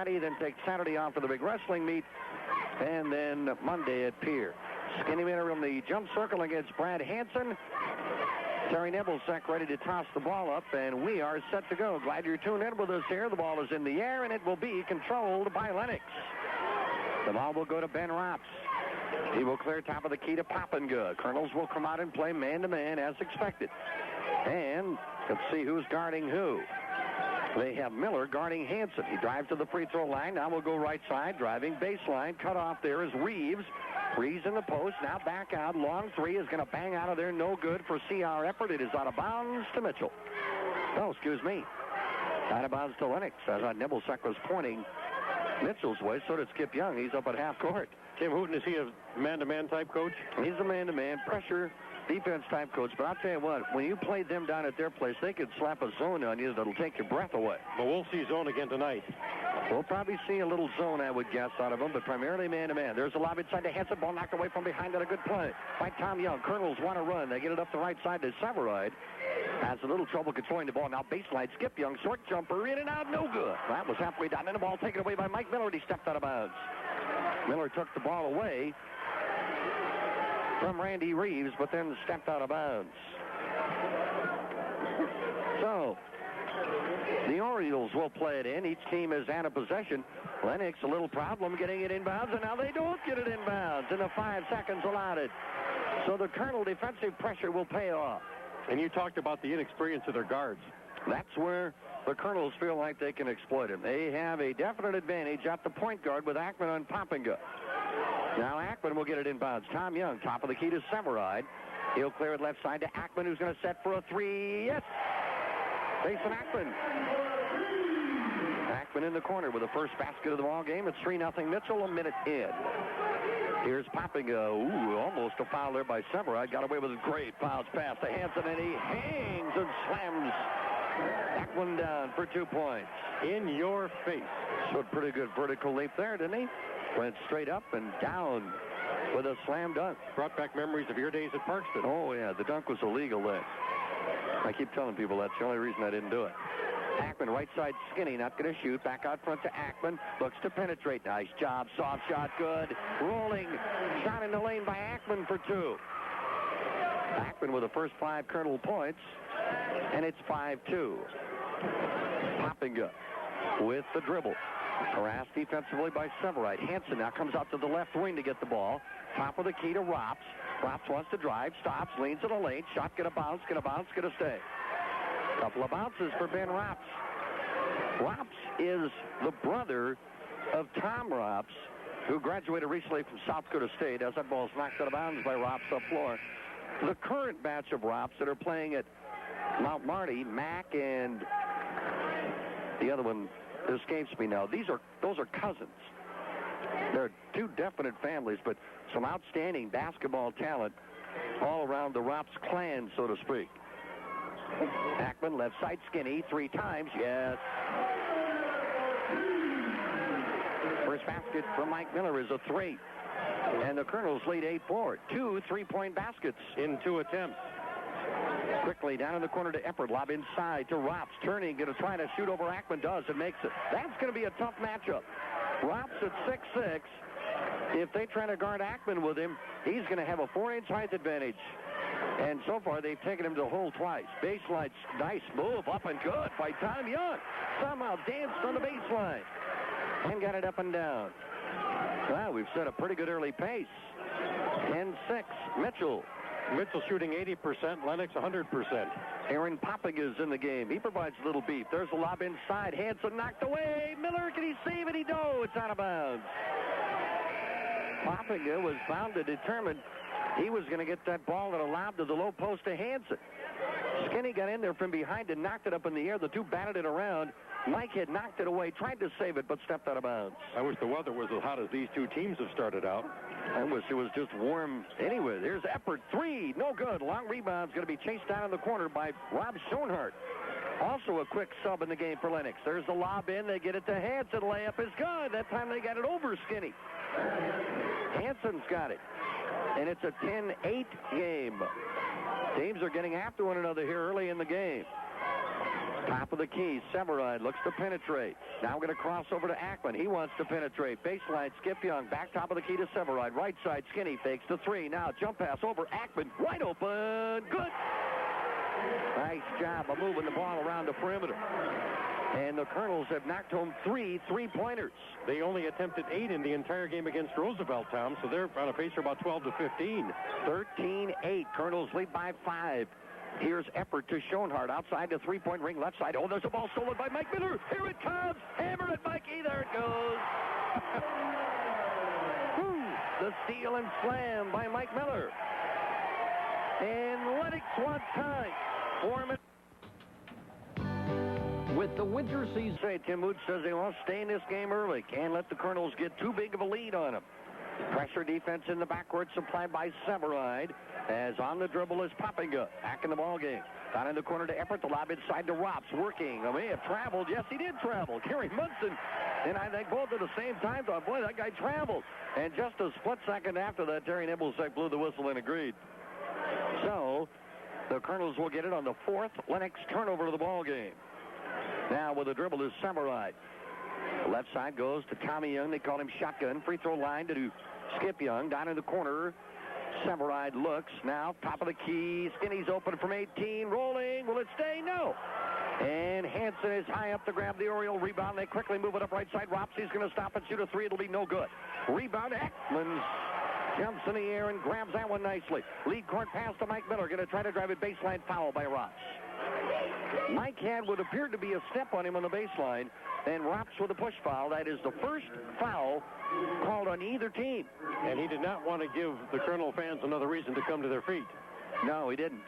Friday, then take Saturday off for the big wrestling meet, and then Monday at Pier. Skinny Miller in the jump circle against Brad Hansen. Terry Nebelsack ready to toss the ball up, and we are set to go. Glad you're tuned in with us here. The ball is in the air, and it will be controlled by Lennox. The ball will go to Ben Rops. He will clear top of the key to Poppinga. Colonels will come out and play man-to-man as expected. And let's see who's guarding who. They have Miller guarding Hansen. He drives to the free throw line. Now we'll go right side, driving baseline. Cut off there is Reeves. Reeves in the post. Now back out. Long three is going to bang out of there. No good for C.R. Eppert. It is out of bounds to Mitchell. Oh, excuse me. Out of bounds to Lennox. As Nebelsack was pointing Mitchell's way, so did Skip Young. He's up at half court. Tim Hooten, is he a man-to-man type coach? He's a man-to-man, pressure, defense type coach. But I'll tell you what, when you played them down at their place, they could slap a zone on you that'll take your breath away. But we'll see zone again tonight. We'll probably see a little zone, I would guess, out of them, but primarily man-to-man. There's a lob inside to Hansen. Ball knocked away from behind on a good play by Tom Young. Colonels want to run. They get it up the right side to Severide. Has a little trouble controlling the ball. Now baseline, Skip Young, short jumper, in and out, no good. That was halfway down, and the ball taken away by Mike Miller, and he stepped out of bounds. Miller took the ball away from Randy Reeves, but then stepped out of bounds. So, the Orioles will play it in. Each team is out of possession. Lennox, a little problem getting it inbounds, and now they don't get it inbounds in the 5 seconds allotted. So the Colonel defensive pressure will pay off. And you talked about the inexperience of their guards. That's where the Colonels feel like they can exploit him. They have a definite advantage at the point guard with Ackman on Poppinga. Now Ackman will get it inbounds. Tom Young, top of the key to Severide. He'll clear it left side to Ackman, who's going to set for a three. Yes! Jason Ackman. Ackman in the corner with the first basket of the ball game. It's 3-0 Mitchell, a minute in. Here's Poppinga. Ooh, almost a foul there by Severide. Got away with a great bounce pass to Hansen, and he hangs and slams that one down for 2 points. In your face. Showed pretty good vertical leap there, didn't he? Went straight up and down with a slam dunk. Brought back memories of your days at Parkston. Oh, yeah. The dunk was illegal then. I keep telling people that's the only reason I didn't do it. Ackman, right side, Skinny, not going to shoot. Back out front to Ackman. Looks to penetrate. Nice job. Soft shot, good. Rolling. Shot in the lane by Ackman for 2. Ackman with the first 5 Colonel points. And it's 5-2. Poppinga with the dribble. Harassed defensively by Severide. Hansen now comes out to the left wing to get the ball. Top of the key to Rops. Rops wants to drive, stops, leans in the lane. Shot, gonna bounce, gonna stay. Couple of bounces for Ben Rops. Rops is the brother of Tom Rops, who graduated recently from South Dakota State, as that ball's knocked out of bounds by Rops up floor. The current batch of Rops that are playing at Mount Marty, Mac and the other one escapes me now. Those are cousins. They're 2 definite families, but some outstanding basketball talent all around the Rops clan, so to speak. Ackman, left side, Skinny, 3 times, yes. First basket from Mike Miller is a 3. And the Colonels lead 8-4. 2 3-point baskets in 2 attempts. Quickly down in the corner to Eppert. Lob inside to Rops. Turning, going to try to shoot over Ackman. Does and makes it. That's going to be a tough matchup. Rops at 6'6". If they try to guard Ackman with him, he's going to have a 4-inch height advantage. And so far, they've taken him to the hole twice. Baseline, nice move, up and good by Tom Young. Somehow danced on the baseline and got it up and down. Well, we've set a pretty good early pace. 10-6, Mitchell. Mitchell shooting 80%, Lennox 100%. Aaron Poppinga is in the game. He provides a little beef. There's a lob inside. Hansen knocked away. Miller, can he save it? No, it's out of bounds. Poppinga was bound to determine he was going to get that ball that allowed to the low post to Hansen. Skinny got in there from behind and knocked it up in the air. The 2 batted it around. Mike had knocked it away, tried to save it, but stepped out of bounds. I wish the weather was as hot as these 2 teams have started out. I wish it was just warm anyway. There's Eppert, 3, no good. Long rebound's going to be chased down in the corner by Rob Schoenhardt. Also a quick sub in the game for Lennox. There's the lob in. They get it to Hansen. Layup is good. That time they got it over Skinny. Hansen's got it. And it's a 10-8 game. Teams are getting after one another here early in the game. Top of the key, Severide looks to penetrate. Now going to cross over to Ackman. He wants to penetrate. Baseline, Skip Young. Back top of the key to Severide. Right side, Skinny fakes the 3. Now jump pass over Ackman. Wide open. Good. Nice job of moving the ball around the perimeter. And the Colonels have knocked home 3 3-pointers. They only attempted 8 in the entire game against Roosevelt, Tom, so they're on a pace for about 12 to 15. 13-8. Colonels lead by 5. Here's effort to Schoenhardt outside the 3-point ring, left side. Oh, there's a ball stolen by Mike Miller. Here it comes. Hammer it, Mikey. There it goes. The steal and slam by Mike Miller. And Lennox wants time. 4 minutes. With the winter season. Tim Woods says they want to stay in this game early. Can't let the Colonels get too big of a lead on them. Pressure defense in the backcourt supplied by Severide. As on the dribble is Poppinga. Back in the ball game. Down in the corner to Everett. The lob inside to Rops. Working. May have traveled. Yes, he did travel. Gary Munson. And I think both at the same time thought, boy, that guy traveled. And just a split second after that, Terry Nibblesek blew the whistle and agreed. So the Colonels will get it on the 4th Lennox turnover of the ball game. Now with the dribble is Severide. The left side goes to Tommy Young. They call him shotgun. Free throw line to Skip Young. Down in the corner. Severide looks. Now top of the key. Skinny's open from 18. Rolling. Will it stay? No. And Hansen is high up to grab the Oriole rebound. They quickly move it up right side. Ropsey's going to stop and shoot a 3. It'll be no good. Rebound. Ekman jumps in the air and grabs that one nicely. Lead court pass to Mike Miller. Going to try to drive it baseline. Foul by Rops. Mike had what appeared to be a step on him on the baseline, and Rops with a push foul. That is the first foul called on either team. And he did not want to give the Colonel fans another reason to come to their feet. No, he didn't.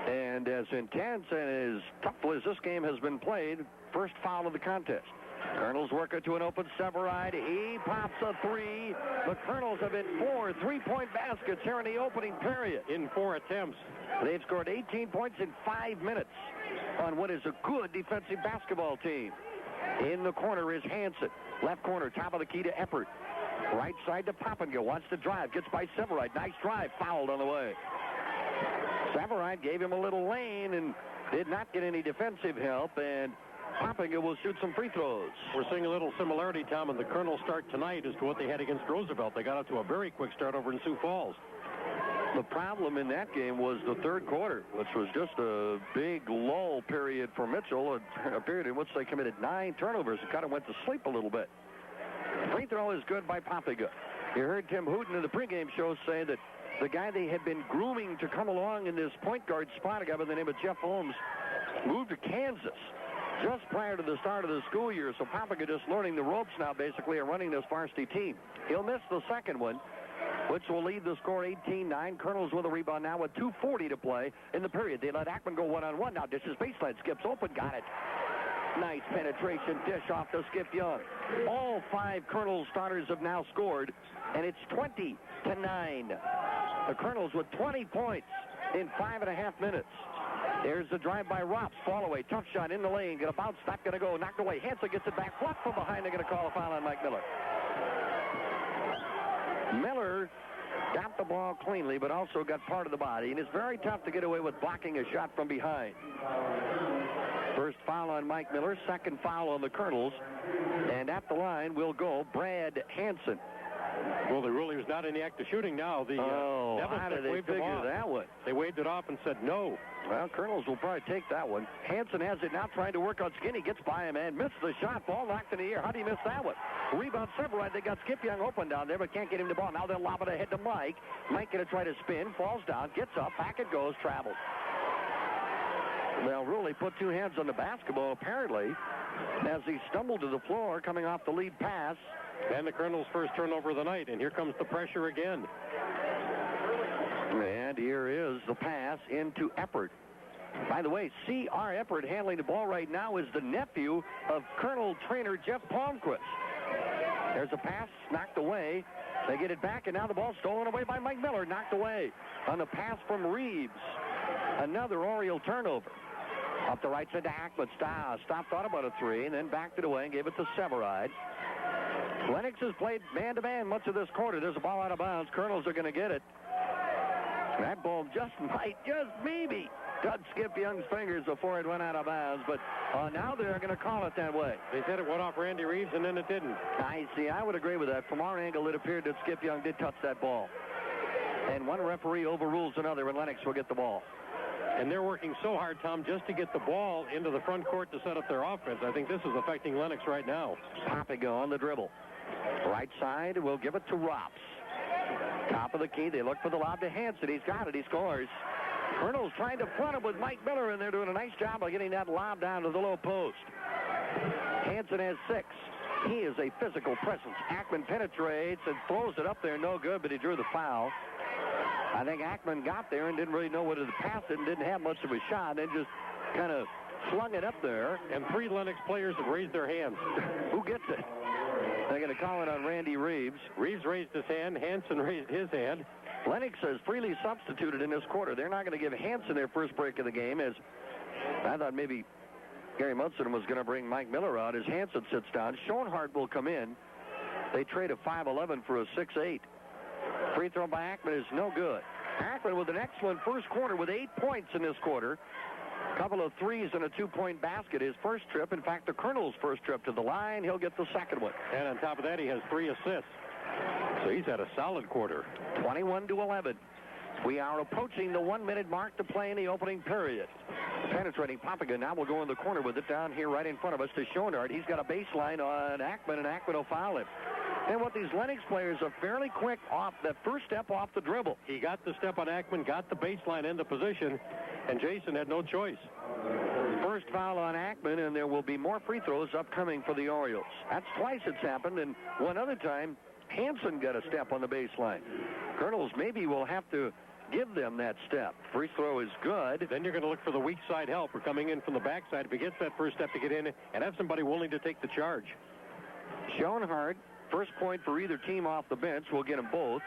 And as intense and as tough as this game has been played, first foul of the contest. Colonels work it to an open Severide. He pops a 3. The Colonels have hit 4 3-point baskets here in the opening period. In 4 attempts. They've scored 18 points in 5 minutes on what is a good defensive basketball team. In the corner is Hansen. Left corner, top of the key to Eppert. Right side to Poppinga. Wants to drive. Gets by Severide. Nice drive. Fouled on the way. Severide gave him a little lane and did not get any defensive help. And Poppinga will shoot some free throws. We're seeing a little similarity, Tom, in the Colonel start tonight as to what they had against Roosevelt. They got up to a very quick start over in Sioux Falls. The problem in that game was the third quarter, which was just a big lull period for Mitchell, a period in which they committed 9 turnovers and kind of went to sleep a little bit. Free throw is good by Poppinga. You heard Tim Hooten in the pregame show say that the guy they had been grooming to come along in this point guard spot, a guy by the name of Jeff Holmes, moved to Kansas just prior to the start of the school year. So Poppinga just learning the ropes now, basically, and running this varsity team. He'll miss the second one, which will lead the score 18-9. Colonels with a rebound now with 2:40 to play in the period. They let Ackman go one-on-one. Now dishes baseline. Skips open. Got it. Nice penetration dish off to Skip Young. All 5 Colonels starters have now scored, and it's 20-9. The Colonels with 20 points in 5.5 minutes. There's the drive by Rops. Fall away. Tough shot in the lane. Going to bounce. Not going to go. Knocked away. Hansen gets it back. Blocked from behind. They're going to call a foul on Mike Miller. Miller got the ball cleanly, but also got part of the body. And it's very tough to get away with blocking a shot from behind. First foul on Mike Miller. Second foul on the Colonels. And at the line will go Brad Hansen. Well, there really was not any act of shooting now. How did they figure that one? They waved it off and said no. Well, Colonels will probably take that one. Hansen has it now, trying to work on Skinny. Gets by him and missed the shot. Ball knocked in the air. How do you miss that one? Rebound Severide. They got Skip Young open down there, but can't get him the ball. Now they'll lob it ahead to Mike. Mike going to try to spin. Falls down. Gets up. Back it goes. Travels. They'll really put 2 hands on the basketball, apparently, as he stumbled to the floor coming off the lead pass. And the Colonels' first turnover of the night, and here comes the pressure again. And here is the pass into Eppert. By the way, C.R. Eppert handling the ball right now is the nephew of Colonel trainer Jeff Palmquist. There's a pass knocked away. They get it back, and now the ball stolen away by Mike Miller. Knocked away on the pass from Reeves. Another Oriole turnover. Up the right side to Ackman. Stopped, thought about a 3, and then backed it away and gave it to Severide. Lennox has played man-to-man much of this quarter. There's a ball out of bounds. Colonels are going to get it. That ball just maybe cut Skip Young's fingers before it went out of bounds, but now they're going to call it that way. They said it went off Randy Reeves, and then it didn't. I see. I would agree with that. From our angle, it appeared that Skip Young did touch that ball. And one referee overrules another, and Lennox will get the ball. And they're working so hard, Tom, just to get the ball into the front court to set up their offense. I think this is affecting Lennox right now. Papiga on the dribble. Right side, will give it to Rops. Top of the key, they look for the lob to Hanson. He's got it, he scores. Colonel's trying to front him with Mike Miller, and they're doing a nice job of getting that lob down to the low post. Hanson has 6. He is a physical presence. Ackman penetrates and throws it up there, no good, but he drew the foul. I think Ackman got there and didn't really know whether to pass it and didn't have much of a shot, and just kind of flung it up there. And 3 Lennox players have raised their hands. Who gets it? They're going to call it on Randy Reeves. Reeves raised his hand. Hanson raised his hand. Lennox has freely substituted in this quarter. They're not going to give Hanson their first break of the game, as I thought maybe Gary Munson was going to bring Mike Miller out as Hanson sits down. Schoenhardt will come in. They trade a 5'11" for a 6'8". Free throw by Ackman is no good. Ackman with an excellent first quarter with 8 points in this quarter. A couple of threes and a 2-point basket. His first trip, in fact, the Colonel's first trip to the line. He'll get the second one. And on top of that, he has 3 assists. So he's had a solid quarter. 21-11. We are approaching the 1-minute mark to play in the opening period. Penetrating Papiga now will go in the corner with it down here right in front of us to Schoenhardt. He's got a baseline on Ackman, and Ackman will foul him. And what these Lennox players are fairly quick off that first step off the dribble. He got the step on Ackman, got the baseline into position, and Jason had no choice. First foul on Ackman, and there will be more free throws upcoming for the Orioles. That's twice it's happened, and one other time, Hanson got a step on the baseline. Colonels maybe will have to give them that step. Free throw is good. Then you're going to look for the weak side helper coming in from the backside if he gets that first step to get in and have somebody willing to take the charge. Schoenhardt, first point for either team off the bench. We'll get them both.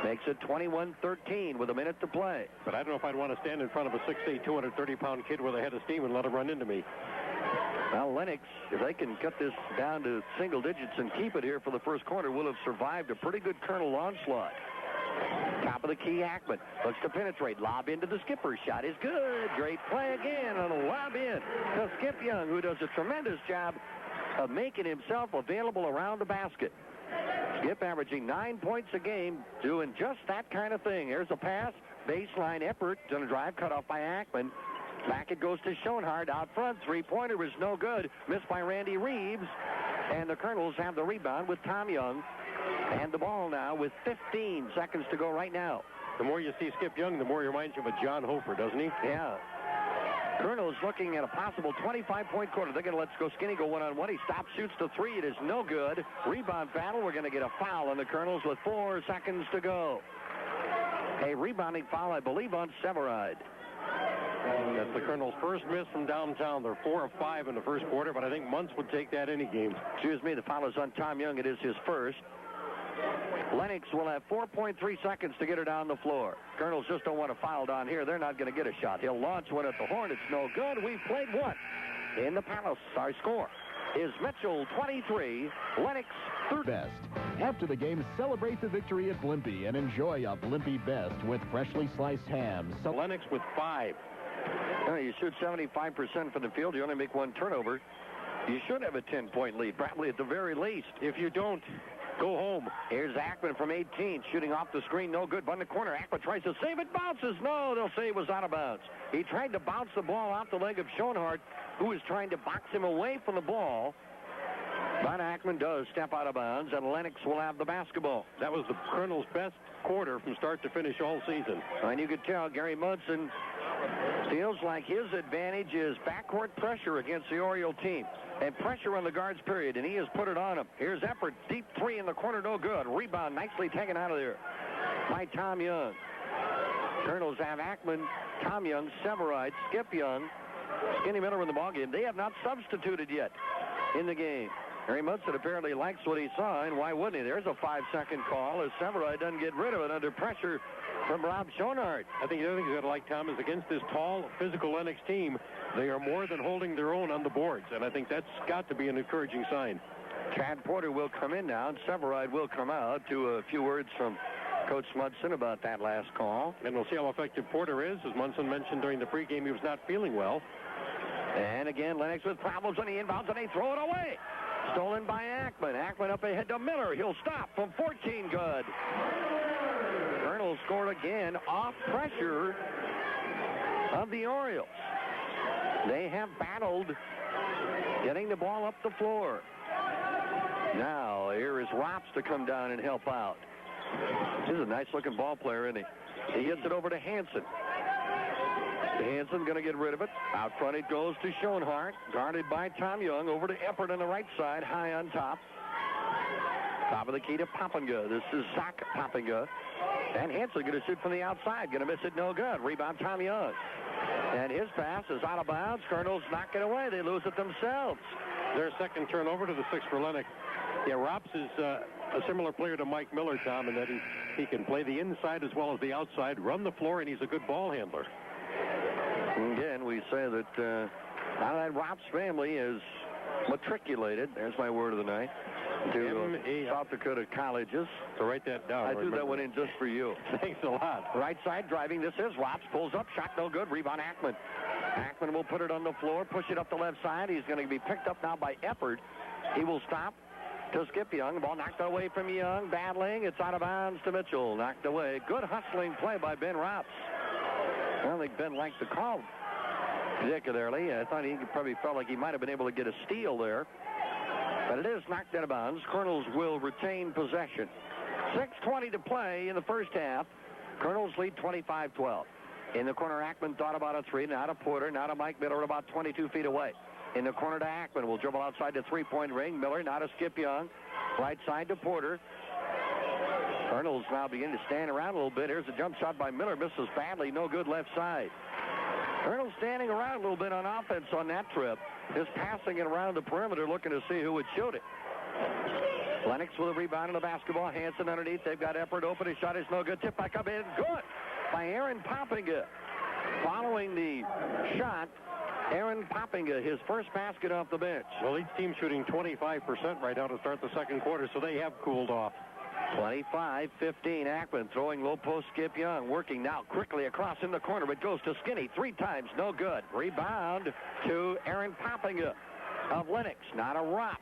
Makes it 21-13 with a minute to play. But I don't know if I'd want to stand in front of a 6'8", 230-pound kid with a head of steam and let him run into me. Well, Lennox, if they can cut this down to single digits and keep it here for the first quarter, will have survived a pretty good Colonel onslaught. Top of the key, Ackman looks to penetrate. Lob into the skipper. Shot is good. Great play again on a lob in to Skip Young, who does a tremendous job of making himself available around the basket. Skip averaging 9 points a game, doing just that kind of thing. Here's a pass. Baseline effort. On a drive cut off by Ackman. Back it goes to Schoenhardt out front. Three-pointer is no good. Missed by Randy Reeves. And the Colonels have the rebound with Tom Young. And the ball now with 15 seconds to go right now. The more you see Skip Young, the more he reminds you of a John Hofer, doesn't he? Yeah. Colonel's looking at a possible 25-point quarter. They're going to let Skinny go one-on-one. He stops, shoots the three. It is no good. Rebound battle. We're going to get a foul on the Colonels with 4 seconds to go. A rebounding foul, I believe, on Severide. That's the Colonel's first miss from downtown. They're 4 of 5 in the first quarter, but I think Muntz would take that any game. Excuse me, the foul is on Tom Young. It is his first. Lennox will have 4.3 seconds to get her down the floor. Colonels just don't want to foul down here. They're not going to get a shot. He'll launch one at the horn. It's no good. We've played one in the Palace. Our score is Mitchell 23, Lennox 30. Best. After the game, celebrate the victory at Blimpie and enjoy a Blimpie Best with freshly sliced ham. So Lennox with 5. You shoot 75% from the field. You only make 1 turnover. You should have a 10-point lead, probably at the very least. If you don't, go home. Here's Ackman from 18, shooting off the screen, no good. But in the corner, Ackman tries to save it, bounces. No, they'll say it was out of bounds. He tried to bounce the ball off the leg of Schoenhardt, who was trying to box him away from the ball. But Ackman does step out of bounds, and Lennox will have the basketball. That was the Colonel's best quarter from start to finish all season. And you could tell Gary Munson feels like his advantage is backcourt pressure against the Oriole team. And pressure on the guards, period, and he has put it on him. Here's effort, deep three in the corner, no good. Rebound, nicely taken out of there by Tom Young. Colonels have Ackman, Tom Young, Severide, Skip Young, Skinny Miller in the ballgame. They have not substituted yet in the game. Gary Munson apparently likes what he saw, and why wouldn't he? There's a 5-second call as Severide doesn't get rid of it under pressure from Rob Schoenhardt. I think the other thing he's going to like, Tom, is against this tall, physical Lennox team, they are more than holding their own on the boards, and I think that's got to be an encouraging sign. Chad Porter will come in now, and Severide will come out to a few words from Coach Munson about that last call. And we'll see how effective Porter is. As Munson mentioned during the pregame, he was not feeling well. And again, Lennox with problems on the inbounds, and they throw it away. Stolen by Ackman. Ackman up ahead to Miller. He'll stop from 14. Good. Colonel scored again off pressure of the Orioles. They have battled getting the ball up the floor. Now, here is Rops to come down and help out. This is a nice-looking ball player, isn't he? He hits it over to Hansen. Hansen going to get rid of it. Out front it goes to Schoenhart. Guarded by Tom Young. Over to Eppert on the right side. High on top. Top of the key to Poppinga. This is Zach Poppinga. And Hansen going to shoot from the outside. Going to miss it, no good. Rebound Tom Young. And his pass is out of bounds. Colonels knock it away. They lose it themselves. Their second turnover to the 6 for Lennox. Yeah, Rops is a similar player to Mike Miller, Tom, in that he can play the inside as well as the outside, run the floor, and he's a good ball handler. Again, we say that now that Rops family is matriculated, there's my word of the night, to South Dakota colleges. So write that down. I threw that one in just for you. Thanks a lot. Right side driving. This is Rops. Pulls up. Shot no good. Rebound Ackman. Ackman will put it on the floor. Push it up the left side. He's going to be picked up now by Eppert. He will stop to Skip Young. The ball knocked away from Young. Battling. It's out of bounds to Mitchell. Knocked away. Good hustling play by Ben Rops. I don't think Ben liked the call particularly. I thought he probably felt like he might have been able to get a steal there. But it is knocked out of bounds. Colonels will retain possession. 6:20 to play in the first half. Colonels lead 25-12. In the corner, Ackman thought about a three. Now to Porter. Now to Mike Miller about 22 feet away. In the corner to Ackman. Will dribble outside the three-point ring. Miller now to Skip Young. Right side to Porter. Colonels now begin to stand around a little bit. Here's a jump shot by Miller. Misses badly. No good left side. Colonels standing around a little bit on offense on that trip. Just passing it around the perimeter looking to see who would shoot it. Lennox with a rebound on the basketball. Hansen underneath. They've got Eppert open. His shot is no good. Tip back up in. Good by Aaron Poppinga. Following the shot, Aaron Poppinga, his first basket off the bench. Well, each team shooting 25% right now to start the second quarter, so they have cooled off. 25-15. Ackman throwing low post. Skip Young working now quickly across in the corner. It goes to Skinny 3 times. No good. Rebound to Aaron Poppinga of Lennox. Not a Rops,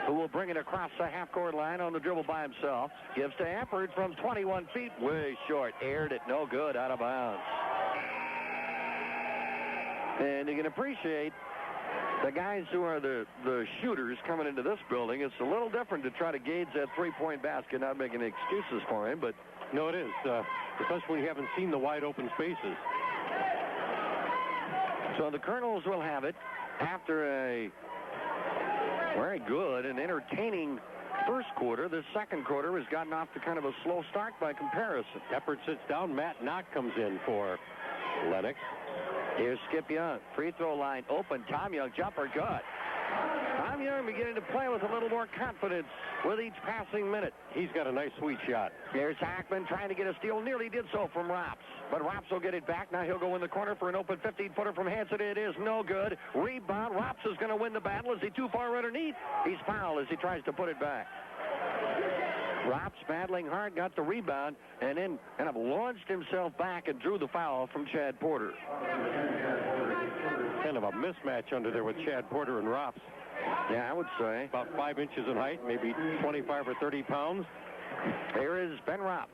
who will bring it across the half-court line on the dribble by himself. Gives to Eppert from 21 feet. Way short. Aired it. No good. Out of bounds. And you can appreciate the guys who are the shooters coming into this building. It's a little different to try to gauge that three-point basket, not making excuses for him, but no, it is, especially when you haven't seen the wide open spaces. So the Colonels will have it after a very good and entertaining first quarter. The second quarter has gotten off to kind of a slow start by comparison. Eppert sits down. Matt Knock comes in for Lennox. Here's Skip Young. Free throw line open. Tom Young jumper good. Tom Young beginning to play with a little more confidence with each passing minute. He's got a nice sweet shot. Here's Ackman trying to get a steal. Nearly did so from Rops. But Rops will get it back. Now he'll go in the corner for an open 15-footer from Hansen. It is no good. Rebound. Rops is going to win the battle. Is he too far underneath? He's fouled as he tries to put it back. Rops battling hard, got the rebound, and then kind of launched himself back and drew the foul from Chad Porter. Kind of a mismatch under there with Chad Porter and Rops. Yeah, I would say. About 5 inches in height, maybe 25 or 30 pounds. Here is Ben Rops.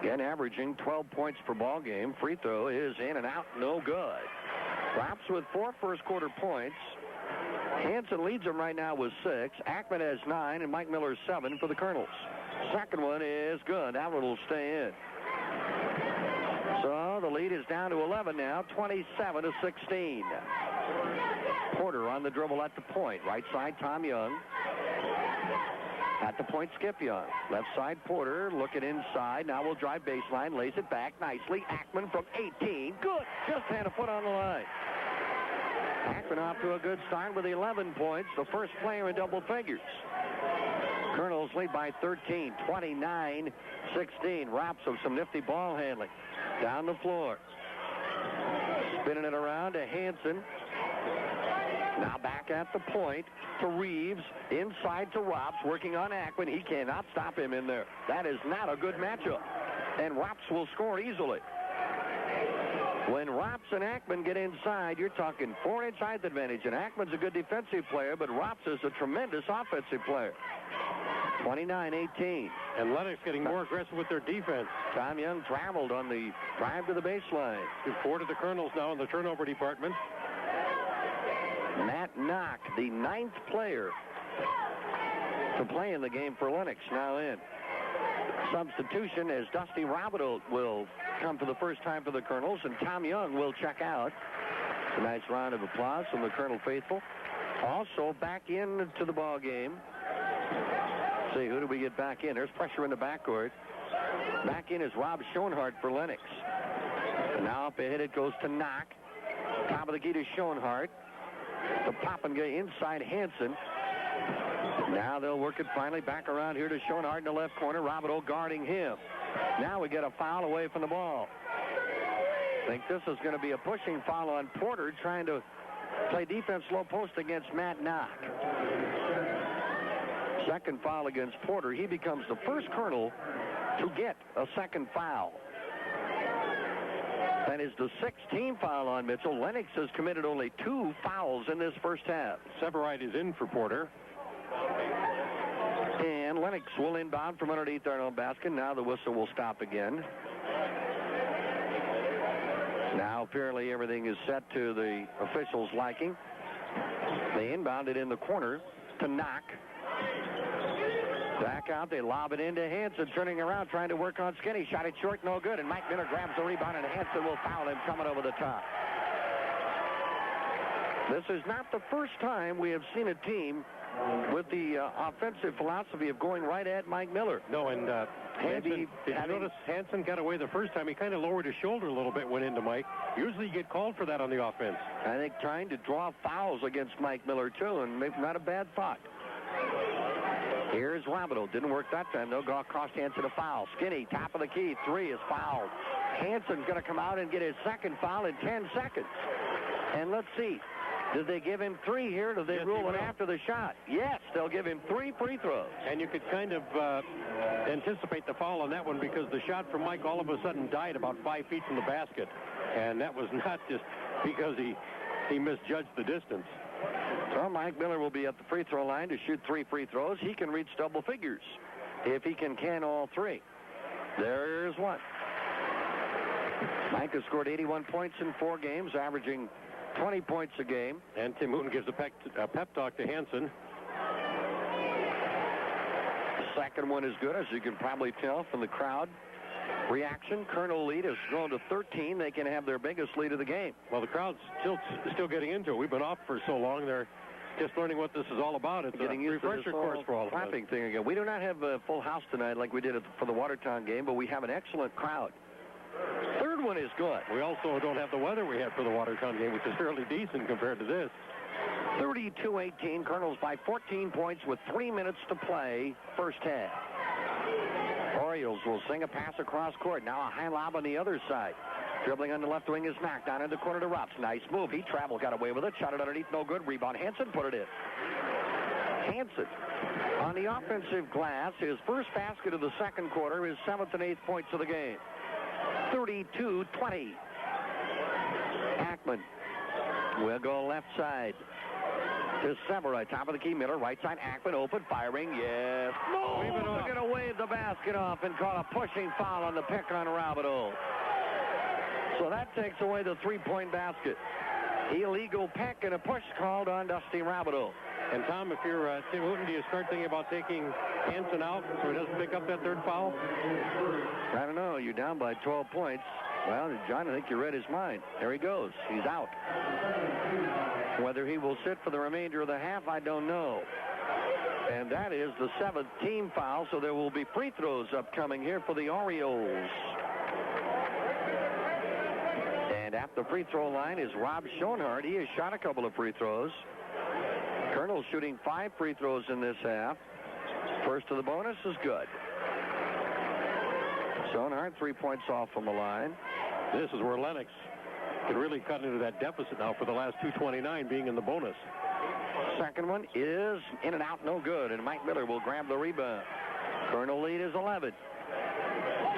Again, averaging 12 points per ball game. Free throw is in and out, no good. Rops with 4 first-quarter points. Hansen leads him right now with 6. Ackman has 9, and Mike Miller 7 for the Colonels. Second one is good. That one will stay in. So the lead is down to 11 now, 27-16. Porter on the dribble at the point. Right side, Tom Young. At the point, Skip Young. Left side, Porter looking inside. Now will drive baseline, lays it back nicely. Ackman from 18. Good. Just had a foot on the line. Ackman off to a good start with 11 points, the first player in double figures. Colonels lead by 13, 29-16. Rops of some nifty ball handling. Down the floor. Spinning it around to Hansen. Now back at the point to Reeves, inside to Rops, working on Ackman. He cannot stop him in there. That is not a good matchup. And Rops will score easily. When Rops and Ackman get inside, you're talking 4-inch height advantage. And Ackman's a good defensive player, but Rops is a tremendous offensive player. 29-18. And Lennox getting more aggressive with their defense. Tom Young traveled on the drive to the baseline. 4 to the Colonels now in the turnover department. Matt Knock, the 9th player to play in the game for Lennox, now in. Substitution as Dusty Robideau will come for the first time for the Colonels, and Tom Young will check out. A nice round of applause from the Colonel faithful. Also back into the ball game. See, who do we get back in? There's pressure in the backcourt. Back in is Rob Schoenhart for Lennox. Now up ahead it goes to Knock. Top of the key to Schoenhart. The Poppengay inside Hansen. Now they'll work it finally back around here to Schoenhart in the left corner. Robideau guarding him. Now we get a foul away from the ball. I think this is going to be a pushing foul on Porter, trying to play defense low post against Matt Knock. Second foul against Porter. He becomes the first Colonel to get a second foul. That is the 16th foul on Mitchell. Lennox has committed only 2 fouls in this first half. Severide is in for Porter. And Lennox will inbound from underneath their own basket. Now the whistle will stop again. Now apparently everything is set to the officials' liking. They inbound it in the corner to Knock. Back out, they lob it into Hansen, turning around, trying to work on Skinny. Shot it short, no good, and Mike Miller grabs the rebound, and Hansen will foul him coming over the top. This is not the first time we have seen a team with the offensive philosophy of going right at Mike Miller. No, and Hansen, did you notice Hansen got away the first time? He kind of lowered his shoulder a little bit, went into Mike. Usually you get called for that on the offense. I think trying to draw fouls against Mike Miller, too, and maybe not a bad thought. Here's Robideau. Didn't work that time, though. Cost Hansen a foul. Skinny, top of the key. 3 is fouled. Hansen's going to come out and get his second foul in 10 seconds. And let's see. Did they give him 3 here? Did they rule it after the shot? Yes, they'll give him 3 free throws. And you could kind of anticipate the foul on that one because the shot from Mike all of a sudden died about 5 feet from the basket. And that was not just because he misjudged the distance. So Mike Miller will be at the free throw line to shoot 3 free throws. He can reach double figures if he can all 3. There's one. Mike has scored 81 points in 4 games, averaging 20 points a game. And Tim Hooten gives a pep talk to Hansen. The second one is good, as you can probably tell from the crowd reaction. Colonel lead has grown to 13. They can have their biggest lead of the game. Well, the crowd's still getting into it. We've been off for so long. They're just learning what this is all about. It's getting a refresher course for all of us. Clapping thing again. We do not have a full house tonight like we did for the Watertown game, but we have an excellent crowd. Third one is good. We also don't have the weather we had for the Watertown game, which is fairly decent compared to this. 32-18. Colonels by 14 points with 3 minutes to play first half. Orioles will sing a pass across court. Now a high lob on the other side. Dribbling on the left wing is knocked down in the corner to Rops. Nice move. He traveled, got away with it. Shot it underneath, no good. Rebound. Hansen put it in. Hansen on the offensive glass. His first basket of the second quarter. His 7th and 8th points of the game. 32-20. Ackman will go left side to Severide. Top of the key, Miller. Right side, Ackman open, firing. Yes. No! They're going to wave the basket off and call a pushing foul on the pick on Robideau. So that takes away the 3-point basket. Illegal peck and a push called on Dusty Robideau. And Tom, if you're Tim Hooten, do you start thinking about taking Hansen out so he doesn't pick up that 3rd foul? I don't know. You're down by 12 points. Well, John, I think you read his mind. There he goes. He's out. Whether he will sit for the remainder of the half, I don't know. And that is the 7th team foul, so there will be free throws upcoming here for the Orioles. And at the free throw line is Rob Schoenhart. He has shot a couple of free throws. Colonel shooting 5 free throws in this half. First of the bonus is good. Schoenhart 3 points off from the line. This is where Lennox can really cut into that deficit now for the last 2:29 being in the bonus. Second one is in and out, no good, and Mike Miller will grab the rebound. Colonel lead is 11.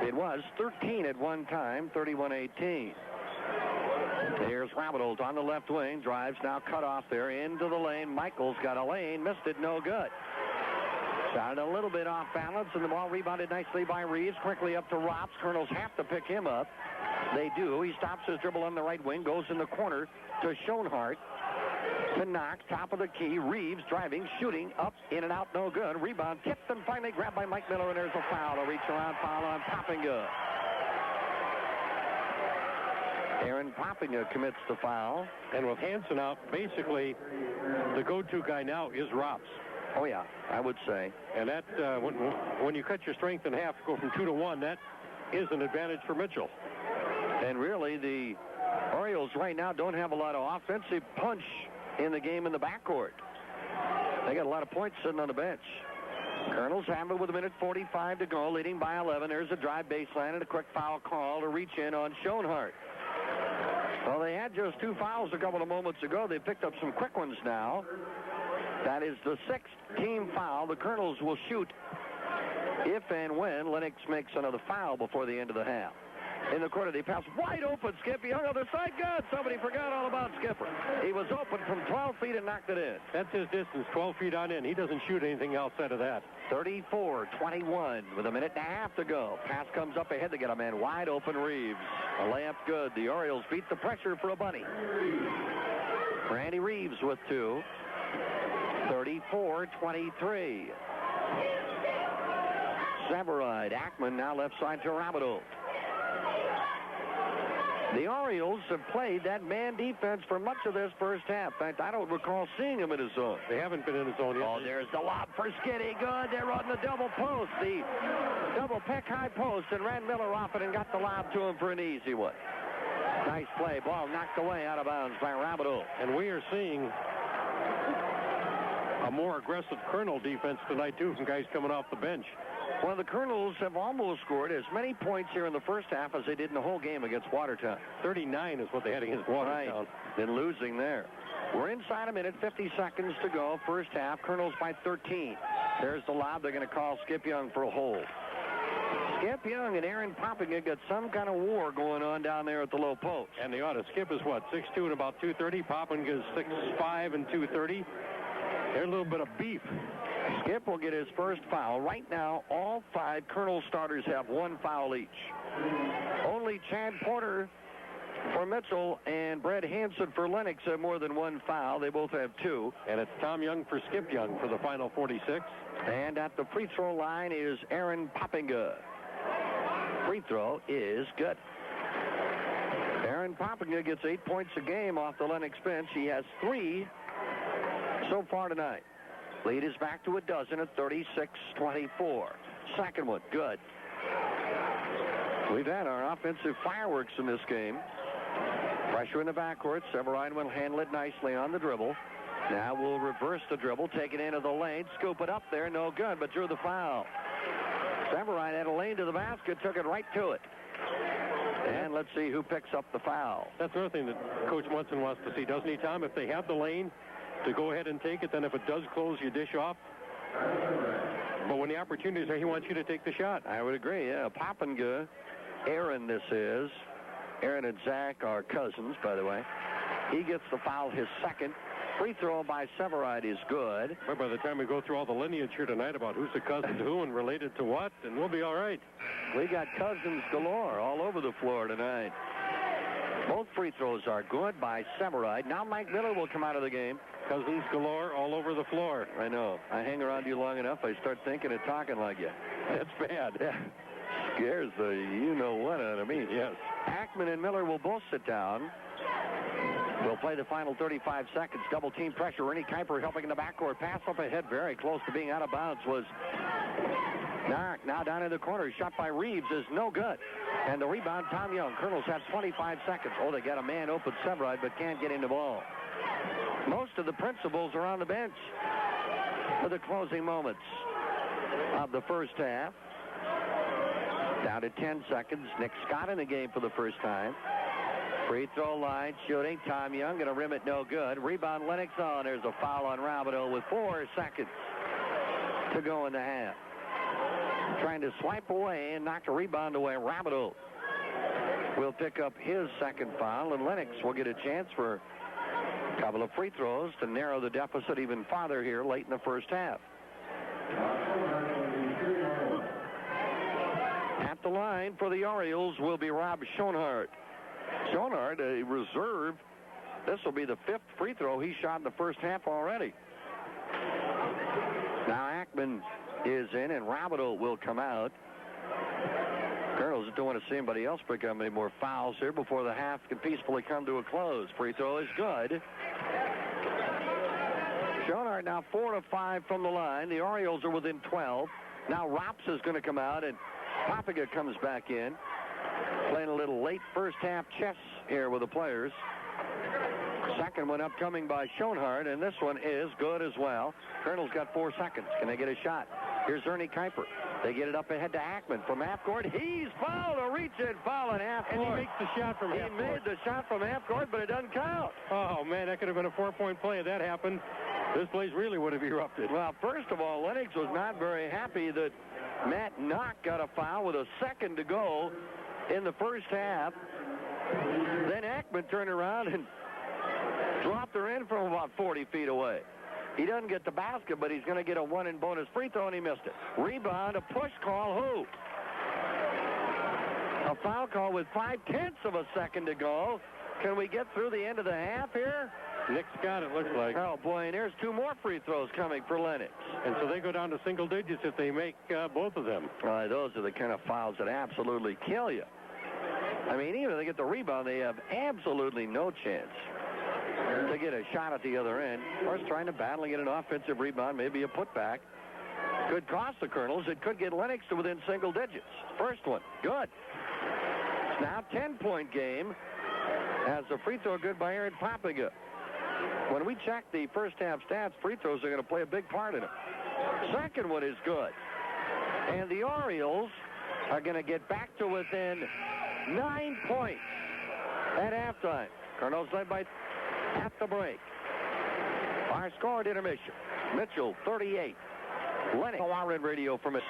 It was 13 at one time, 31-18. Here's Rabidolt on the left wing, drives now cut off there into the lane. Michaels got a lane, missed it, no good. Started a little bit off balance, and the ball rebounded nicely by Reeves. Quickly up to Rops. Colonels have to pick him up. They do. He stops his dribble on the right wing, goes in the corner to Schoenhart. To knock, top of the key. Reeves driving, shooting, up, in and out, no good. Rebound tipped and finally grabbed by Mike Miller, and there's a foul. A reach around foul on Poppinga. Aaron Poppinga commits the foul. And with Hansen out, basically the go-to guy now is Rops. Oh, yeah, I would say. And that, when you cut your strength in half, go from 2 to 1, that is an advantage for Mitchell. And really, the Orioles right now don't have a lot of offensive punch in the game in the backcourt. They got a lot of points sitting on the bench. Colonels have it with 1:45 to go, leading by 11. There's a drive baseline and a quick foul call to reach in on Schoenhart. Well, they had just 2 fouls a couple of moments ago. They picked up some quick ones now. That is the 6th team foul. The Colonels will shoot if and when Lennox makes another foul before the end of the half. In the corner, they pass wide open. Skip Young on the side. Good. Somebody forgot all about Skipper. He was open from 12 feet and knocked it in. That's his distance, 12 feet on in. He doesn't shoot anything outside of that. 34-21 with 1.5 minutes to go. Pass comes up ahead to get a man wide open. Reeves. A layup good. The Orioles beat the pressure for a bunny. Randy Reeves with 2. 34-23. Severide. Ackman now left side to Rabidolt. The Orioles have played that man defense for much of this first half. In fact, I don't recall seeing him in his zone. They haven't been in his zone yet. Oh, there's the lob for Skinny. Good. They're on the double post. The double peck high post, and ran Miller off it and got the lob to him for an easy one. Nice play. Ball knocked away out of bounds by Rabidolt. And we are seeing a more aggressive Colonel defense tonight, too, from guys coming off the bench. Well, the Colonels have almost scored as many points here in the first half as they did in the whole game against Watertown. 39 is what they had against Watertown. Right. Then losing there. We're inside a minute, 50 seconds to go. First half, Colonels by 13. There's the lob. They're going to call Skip Young for a hold. Skip Young and Aaron Poppinga got some kind of war going on down there at the low post. And they ought to. Skip is what, 6'2" and about 230. Poppinga is 6'5" and 230. There's a little bit of beef. Skip will get his first foul. Right now, all 5 Colonel starters have 1 foul each. Only Chad Porter for Mitchell and Brett Hansen for Lennox have more than 1 foul. They both have 2. And it's Tom Young for Skip Young for the final 46. And at the free throw line is Aaron Poppinga. Free throw is good. Aaron Poppinga gets 8 points a game off the Lennox bench. He has 3 so far tonight. Lead is back to a dozen at 36-24. Second one, good. We've had our offensive fireworks in this game. Pressure in the backcourt. Severine will handle it nicely on the dribble. Now we'll reverse the dribble, take it into the lane, scoop it up there, no good, but drew the foul. Severine had a lane to the basket, took it right to it. And let's see who picks up the foul. That's another thing that Coach Munson wants to see, doesn't he, Tom? If they have the lane to go ahead and take it, then if it does close, you dish off. But when the opportunity is there, he wants you to take the shot. I would agree, yeah. Poppinga, Aaron this is. Aaron and Zach are cousins, by the way. He gets the foul, his second. Free throw by Severide is good. Well, by the time we go through all the lineage here tonight about who's a cousin to who and related to what, then we'll be all right. We got cousins galore all over the floor tonight. Both free throws are good by Severide. Now Mike Miller will come out of the game. Cousins galore all over the floor. I know. I hang around you long enough, I start thinking and talking like you. That's bad. Yeah. Scares the you-know-what out of me. Yes. Ackman and Miller will both sit down. We'll play the final 35 seconds. Double team pressure. Ernie Kuiper helping in the backcourt. Pass up ahead, very close to being out of bounds, was knocked. Now down in the corner. Shot by Reeves is no good. And the rebound, Tom Young. Colonels have 25 seconds. Oh, they got a man open Severide, but can't get in the ball. Most of the principals are on the bench for the closing moments of the first half. Down to 10 seconds. Nick Scott in the game for the first time. Free throw line, shooting. Tom Young going to rim it, no good. Rebound Lennox on. There's a foul on Rabideau with 4 seconds to go in the half. Trying to swipe away and knock a rebound away. Rabideau will pick up his second foul, and Lennox will get a chance for a couple of free throws to narrow the deficit even farther here late in the first half. At the line for the Orioles will be Rob Schoenhardt. Schoenhardt, a reserve. This will be the 5th free throw he shot in the first half already. Now Ackman is in, and Rabideau will come out. Colonels don't want to see anybody else pick up any more fouls here before the half can peacefully come to a close. Free throw is good. Schoenhardt now 4 of 5 from the line. The Orioles are within 12. Now Rops is going to come out, and Papiga comes back in. Playing a little late first half chess here with the players. Second one upcoming by Schoenhardt, and this one is good as well. Colonel's got 4 seconds. Can they get a shot? Here's Ernie Kuiper. They get it up ahead to Ackman from half court. He's fouled, a reach-in foul in half court. And he makes the shot from half court. He made the shot from half court, but it doesn't count. Oh, man, that could have been a 4-point play if that happened. This place really would have erupted. Well, first of all, Lennox was not very happy that Matt Knock got a foul with a second to go in the first half. Then Ackman turned around and dropped her in from about 40 feet away. He doesn't get the basket, but he's going to get a 1 bonus free throw, and he missed it. Rebound, a push call, who? A foul call with 0.5 of a second to go. Can we get through the end of the half here? Nick's got it, looks like. Oh, boy, and there's 2 more free throws coming for Lennox. And so they go down to single digits if they make both of them. Those are the kind of fouls that absolutely kill you. I mean, even if they get the rebound, they have absolutely no chance to get a shot at the other end. Of course, trying to battle and get an offensive rebound, maybe a putback. Could cost the Colonels. It could get Lennox to within single digits. First one, good. It's now 10-point game as a free throw good by Aaron Papiga. When we check the first half stats, free throws are going to play a big part in it. Second one is good. And the Orioles are going to get back to within 9 points at halftime. Colonels led by at the break. Our score at intermission. Mitchell, 38. Lennox. Warren radio from it.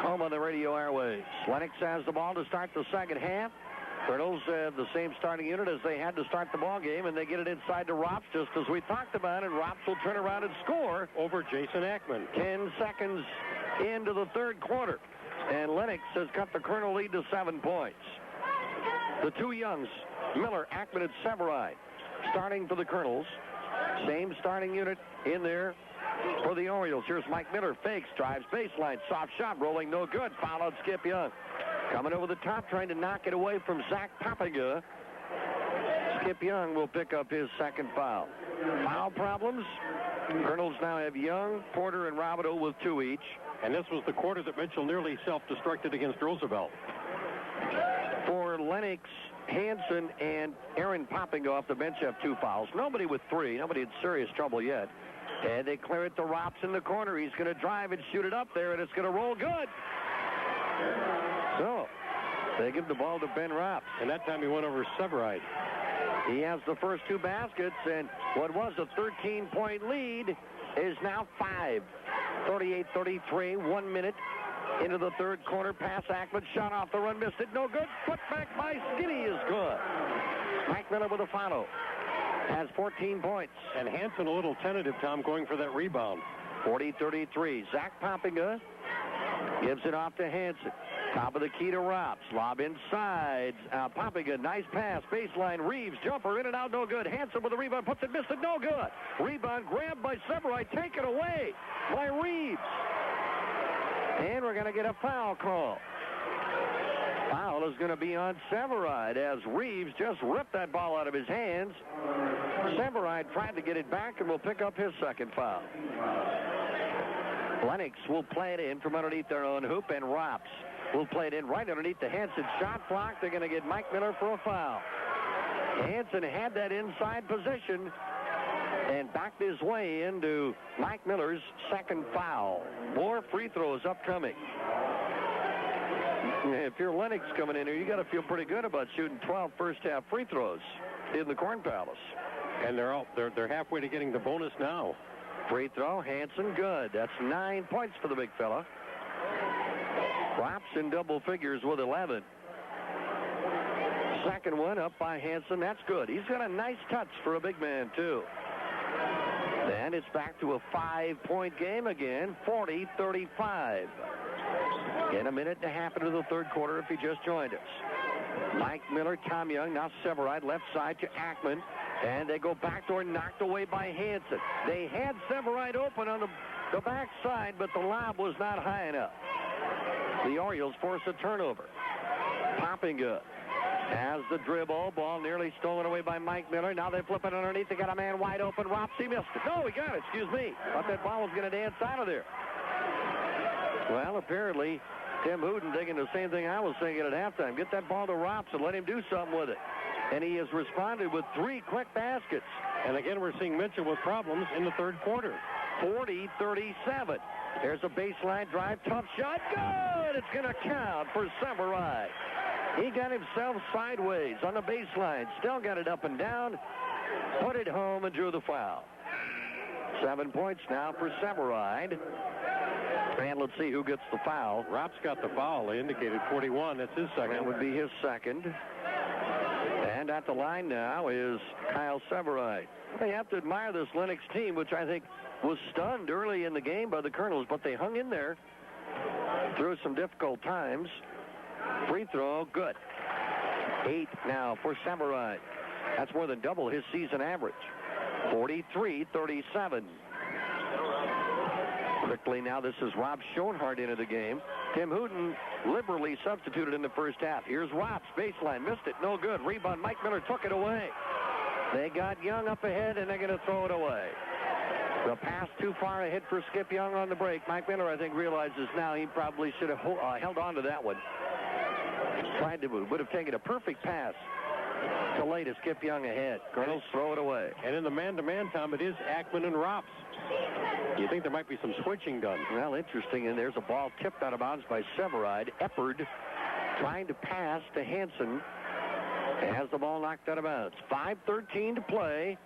Home on the radio airways. Lennox has the ball to start the second half. Colonels have the same starting unit as they had to start the ball game, and they get it inside to Rops, just as we talked about, and Rops will turn around and score over Jason Ackman. 10 seconds into the third quarter, and Lennox has cut the Colonel lead to 7 points. The 2 Youngs, Miller, Ackman, and Severide, starting for the Colonels. Same starting unit in there for the Orioles. Here's Mike Miller, fakes, drives baseline, soft shot, rolling no good. Foul out Skip Young. Coming over the top, trying to knock it away from Zach Papiga. Skip Young will pick up his second foul. Foul problems. Colonels now have Young, Porter, and Rabideau with 2 each. And this was the quarter that Mitchell nearly self-destructed against Roosevelt. For Lennox, Hansen and Aaron Papiga off the bench have 2 fouls. Nobody with 3. Nobody in serious trouble yet. And they clear it to Rops in the corner. He's going to drive and shoot it up there, and it's going to roll good. So, they give the ball to Ben Rops. And that time he went over Severide. He has the first 2 baskets, and what was a 13-point lead is now 5. 38-33, 1 minute into the third quarter. Pass Ackman, shot off the run, missed it, no good. Put back by Skinny is good. Mike Miller with a follow. Has 14 points. And Hansen a little tentative, Tom, going for that rebound. 40-33. Zach Papiga gives it off to Hansen. Top of the key to Rops. Lob inside. Papiga, nice pass. Baseline. Reeves, jumper, in and out, no good. Hansen with the rebound, puts it, missed it, no good. Rebound grabbed by Severide, taken away by Reeves. And we're going to get a foul call. Foul is going to be on Severide as Reeves just ripped that ball out of his hands. Severide tried to get it back and will pick up his second foul. Lennox will play it in from underneath their own hoop, and Rops will play it in right underneath the Hansen shot clock. They're going to get Mike Miller for a foul. Hansen had that inside position and backed his way into Mike Miller's second foul. More free throws upcoming. If you're Lennox coming in here, you got to feel pretty good about shooting 12 first-half free throws in the Corn Palace. And they're halfway to getting the bonus now. Free throw, Hansen, good. That's 9 points for the big fella. Rops in double figures with 11. Second one up by Hansen. That's good. He's got a nice touch for a big man, too. And it's back to a 5-point game again, 40-35. In a minute and a half into the third quarter if you just joined us. Mike Miller, Tom Young, now Severide, left side to Ackman. And they go backdoor, knocked away by Hansen. They had Severide open on the back side, but the lob was not high enough. The Orioles force a turnover. Popping good. Has the dribble. Ball nearly stolen away by Mike Miller. Now they flip it underneath. They got a man wide open. Ropsy missed it. No, he got it. Excuse me. Thought that ball was going to dance out of there. Well, apparently, Tim Hooten thinking the same thing I was thinking at halftime. Get that ball to Rops and let him do something with it. And he has responded with 3 quick baskets. And again, we're seeing Mitchell with problems in the third quarter. 40-37. There's a baseline drive. Tough shot. Good! It's going to count for Severide. He got himself sideways on the baseline. Still got it up and down. Put it home and drew the foul. 7 points now for Severide. And let's see who gets the foul. Rops got the foul. They indicated 41. That's his second. That would be his second. And at the line now is Kyle Severide. They have to admire this Lennox team, which I think was stunned early in the game by the Colonels, but they hung in there through some difficult times. Free throw, good. 8 now for Severide. That's more than double his season average. 43-37. Quickly now, this is Rob Schoenhardt into the game. Tim Hooten liberally substituted in the first half. Here's Rops, baseline, missed it, no good. Rebound, Mike Miller took it away. They got Young up ahead, and they're going to throw it away. The pass too far ahead for Skip Young on the break. Mike Miller, I think, realizes now he probably should have held on to that one. Tried to move, would have taken a perfect pass to lay to Skip Young ahead. Colonels throw it away. And in the man-to-man, Tom, it is Ackman and Rops. You think there might be some switching done? Well, interesting, and there's a ball tipped out of bounds by Severide. Eppard trying to pass to Hansen. Has the ball knocked out of bounds. 5:13 to play.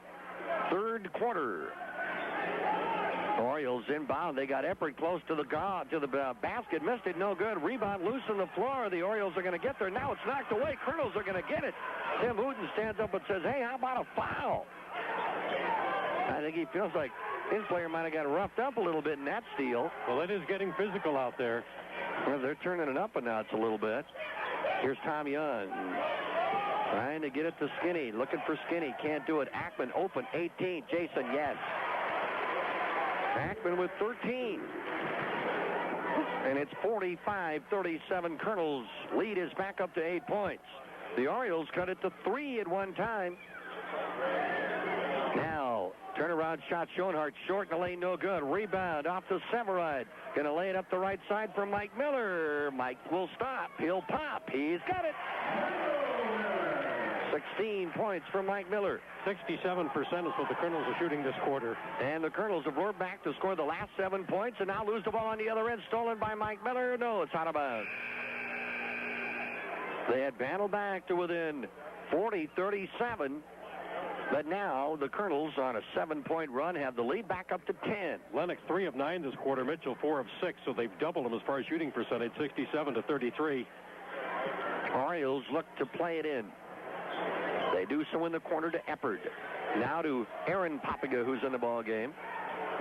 Third quarter. Orioles inbound. They got Eppard close to the basket. Missed it. No good. Rebound loose on the floor. The Orioles are going to get there. Now it's knocked away. Colonels are going to get it. Tim Hooten stands up and says, hey, how about a foul? I think he feels like his player might have got roughed up a little bit in that steal. Well, it is getting physical out there. Well, they're turning it up a notch a little bit. Here's Tom Young. Trying to get it to Skinny. Looking for Skinny. Can't do it. Ackman open. 18. Jason, yes. Ackman with 13. And it's 45-37. Colonels' lead is back up to 8 points. The Orioles cut it to 3 at one time. Now, turnaround shot. Schoenhardt short in the lane. No good. Rebound off to Severide. Going to lay it up the right side for Mike Miller. Mike will stop. He'll pop. He's got it. 16 points for Mike Miller. 67% is what the Colonels are shooting this quarter. And the Colonels have roared back to score the last 7 points and now lose the ball on the other end. Stolen by Mike Miller. No, it's out of bounds. They had battled back to within 40-37. But now the Colonels on a 7-point run have the lead back up to 10. Lennox 3 of 9 this quarter. Mitchell 4 of 6. So they've doubled them as far as shooting percentage. 67-33. Orioles look to play it in. They do so in the corner to Eppard. Now to Aaron Popiga, who's in the ball game.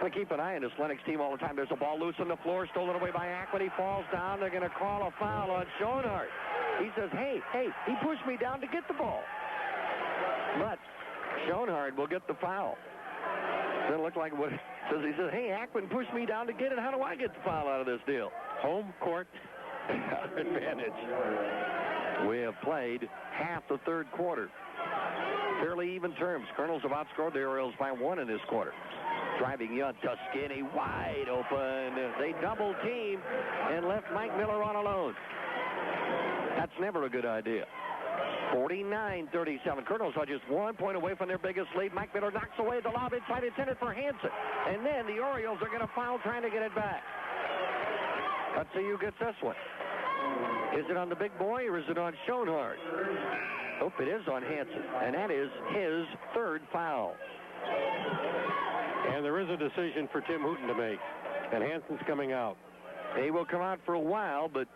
Going to keep an eye on this Lennox team all the time. There's a ball loose on the floor, stolen away by Ackman. He falls down. They're going to call a foul on Schoenhardt. He says, hey, he pushed me down to get the ball. But Schoenhardt will get the foul. Doesn't look like what he says, hey, Ackman pushed me down to get it. How do I get the foul out of this deal? Home court advantage. We have played half the third quarter. Fairly even terms. Colonels have outscored the Orioles by 1 in this quarter. Driving Young to Skinny, wide open. They double team and left Mike Miller on alone. That's never a good idea. 49-37. Colonels are just 1 point away from their biggest lead. Mike Miller knocks away the lob inside. It's in for Hansen. And then the Orioles are going to foul trying to get it back. Let's see who gets this one. Is it on the big boy or is it on Schoenhardt? Nope, it is on Hansen, and that is his third foul. And there is a decision for Tim Hooten to make, and Hansen's coming out. He will come out for a while, but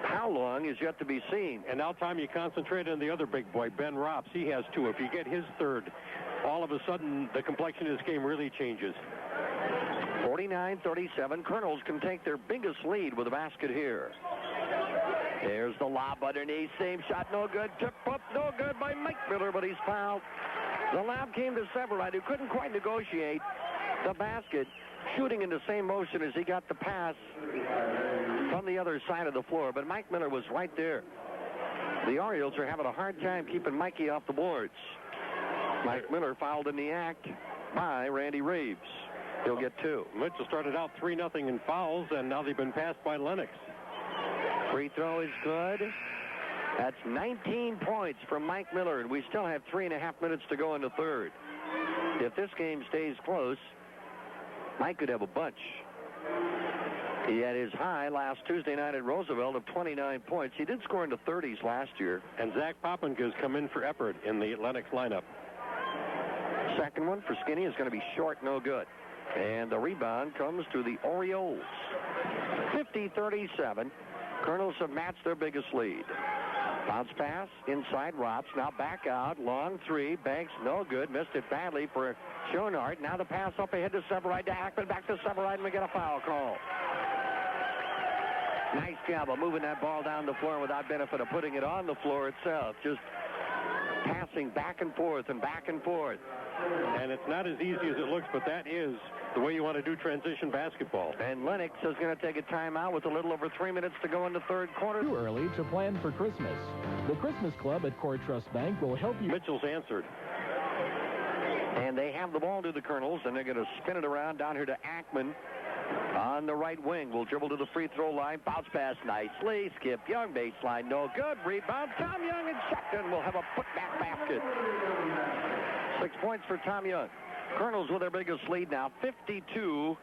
how long is yet to be seen. And now time you concentrate on the other big boy, Ben Rops. He has two. If you get his third, all of a sudden the complexion of this game really changes. 49-37. Colonels can take their biggest lead with a basket here. There's the lob underneath. Same shot, no good. Tip up, no good by Mike Miller, but he's fouled. The lob came to Severide, who couldn't quite negotiate the basket, shooting in the same motion as he got the pass from the other side of the floor. But Mike Miller was right there. The Orioles are having a hard time keeping Mikey off the boards. Mike Miller fouled in the act by Randy Reeves. He'll get two. Mitchell started out 3-0 in fouls, and now they've been passed by Lennox. Free throw is good. That's 19 points from Mike Miller, and we still have 3.5 minutes to go in the third. If this game stays close, Mike could have a bunch. He had his high last Tuesday night at Roosevelt of 29 points. He did score in the 30s last year. And Zach Poppinga's come in for Eppert in the Lennox lineup. Second one for Skinny is going to be short, no good. And the rebound comes to the Orioles. 50-37. Colonels have matched their biggest lead. Bounce pass inside Rops. Now back out. Long three. Banks no good. Missed it badly for Schoenhardt. Now the pass up ahead to Severide to Ackman. Back to Severide, and we get a foul call. Nice job of moving that ball down the floor without benefit of putting it on the floor itself. Just passing back and forth and back and forth. And it's not as easy as it looks, but that is the way you want to do transition basketball. And Lennox is going to take a timeout with a little over 3 minutes to go in the third quarter. Too early to plan for Christmas. The Christmas Club at Core Trust Bank will help you. Mitchell's answered. And they have the ball to the Colonels, and they're going to spin it around down here to Ackman on the right wing. Will dribble to the free throw line. Bounce pass nicely. Skip Young baseline. No good. Rebound. Tom Young and Shelton will have a putback basket. 6 points for Tom Young. Colonels with their biggest lead now, 52-37.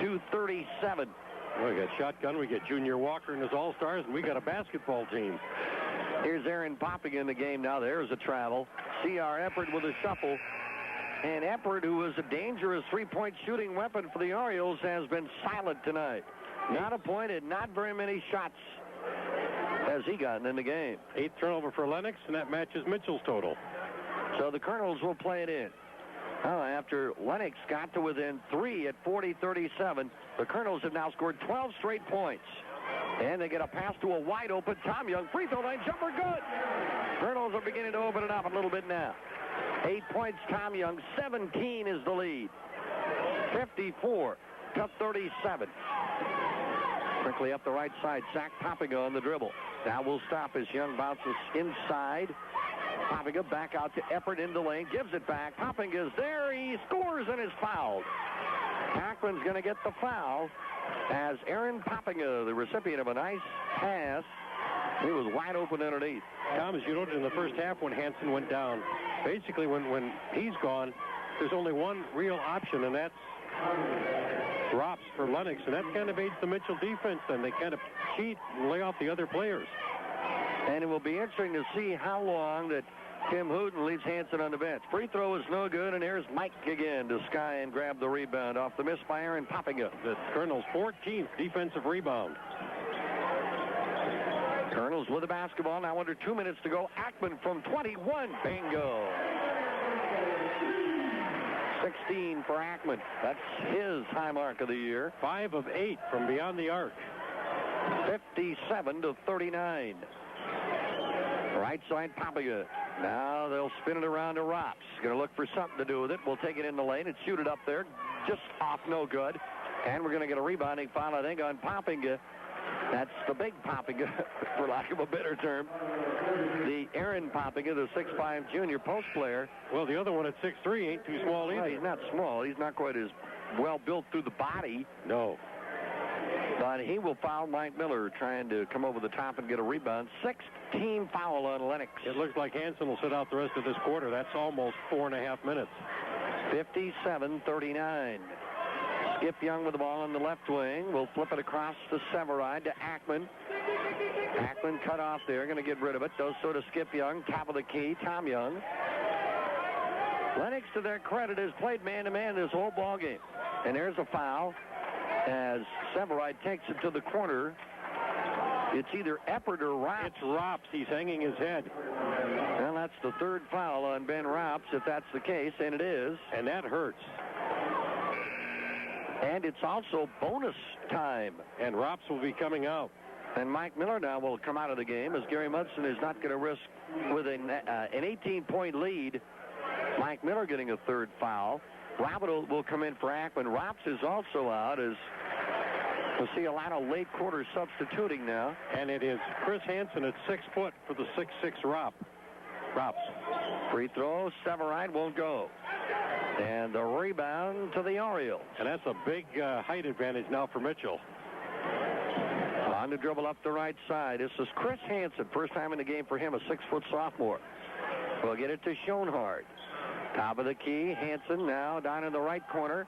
We got shotgun. We get Junior Walker and his All-Stars, and we got a basketball team. Here's Aaron Popping in the game now. There's a travel. C.R. Eppert with a shuffle. And Eppert, who was a dangerous three-point shooting weapon for the Orioles, has been silent tonight. Not appointed, not very many shots has he gotten in the game. 8th turnover for Lennox, and that matches Mitchell's total. So the Colonels will play it in. After Lennox got to within 3 at 40-37, the Colonels have now scored 12 straight points. And they get a pass to a wide-open Tom Young. Free throw line jumper, good. Colonels are beginning to open it up a little bit now. 8 points, Tom Young. 17 is the lead. 54-37. Quickly up the right side, Zach Poppinga on the dribble. Now we'll stop as Young bounces inside. Poppinga back out to Eppert in the lane, gives it back. Poppinga is there, he scores and is fouled. Ackman's going to get the foul as Aaron Poppinga, the recipient of a nice pass. He was wide open underneath. Tom, as you noted in the first half when Hansen went down, basically when he's gone, there's only one real option, and that's drops for Lennox, and that kind of aids the Mitchell defense. Then they kind of cheat and lay off the other players. And it will be interesting to see how long that Tim Hooten leaves Hansen on the bench. Free throw is no good, and there's Mike again to sky and grab the rebound off the miss by Aaron Poppinga. The Colonels' 14th defensive rebound. Colonels with the basketball now under 2 minutes to go. Ackman from 21. Bingo. 16 for Ackman. That's his high mark of the year. 5 of 8 from beyond the arc. 57-39. Right side, Poppinga. Now they'll spin it around to Rops. Going to look for something to do with it. We'll take it in the lane and shoot it up there. Just off, no good. And we're going to get a rebounding foul, I think, on Poppinga. That's the big Poppinga, for lack of a better term. The Aaron Poppinga, the 6'5 junior post player. Well, the other one at 6'3 ain't too small either. Well, he's not small. He's not quite as well built through the body. No. But he will foul Mike Miller trying to come over the top and get a rebound. 6-team foul on Lennox. It looks like Hansen will sit out the rest of this quarter. That's almost 4.5 minutes. 57-39. Skip Young with the ball on the left wing. We'll flip it across to Severide to Ackman. Ackman cut off there, going to get rid of it. Does so to Skip Young, top of the key, Tom Young. Lennox, to their credit, has played man-to-man this whole ball game. And there's a foul as Severide takes it to the corner. It's either Eppert or Rops. It's Rops. He's hanging his head. Well, that's the third foul on Ben Rops, if that's the case, and it is. And that hurts. And it's also bonus time. And Rops will be coming out. And Mike Miller now will come out of the game, as Gary Munson is not going to risk, with an 18-point lead, Mike Miller getting a third foul. Robert will come in for Ackman. Rops is also out, as we'll see a lot of late quarter substituting now. And it is Chris Hansen at 6 foot for the 6'6" Rops. Free throw, Severide won't go. And the rebound to the Orioles. And that's a big height advantage now for Mitchell. On the dribble up the right side. This is Chris Hansen. First time in the game for him, a 6-foot sophomore. We'll get it to Schoenhardt. Top of the key, Hansen now down in the right corner.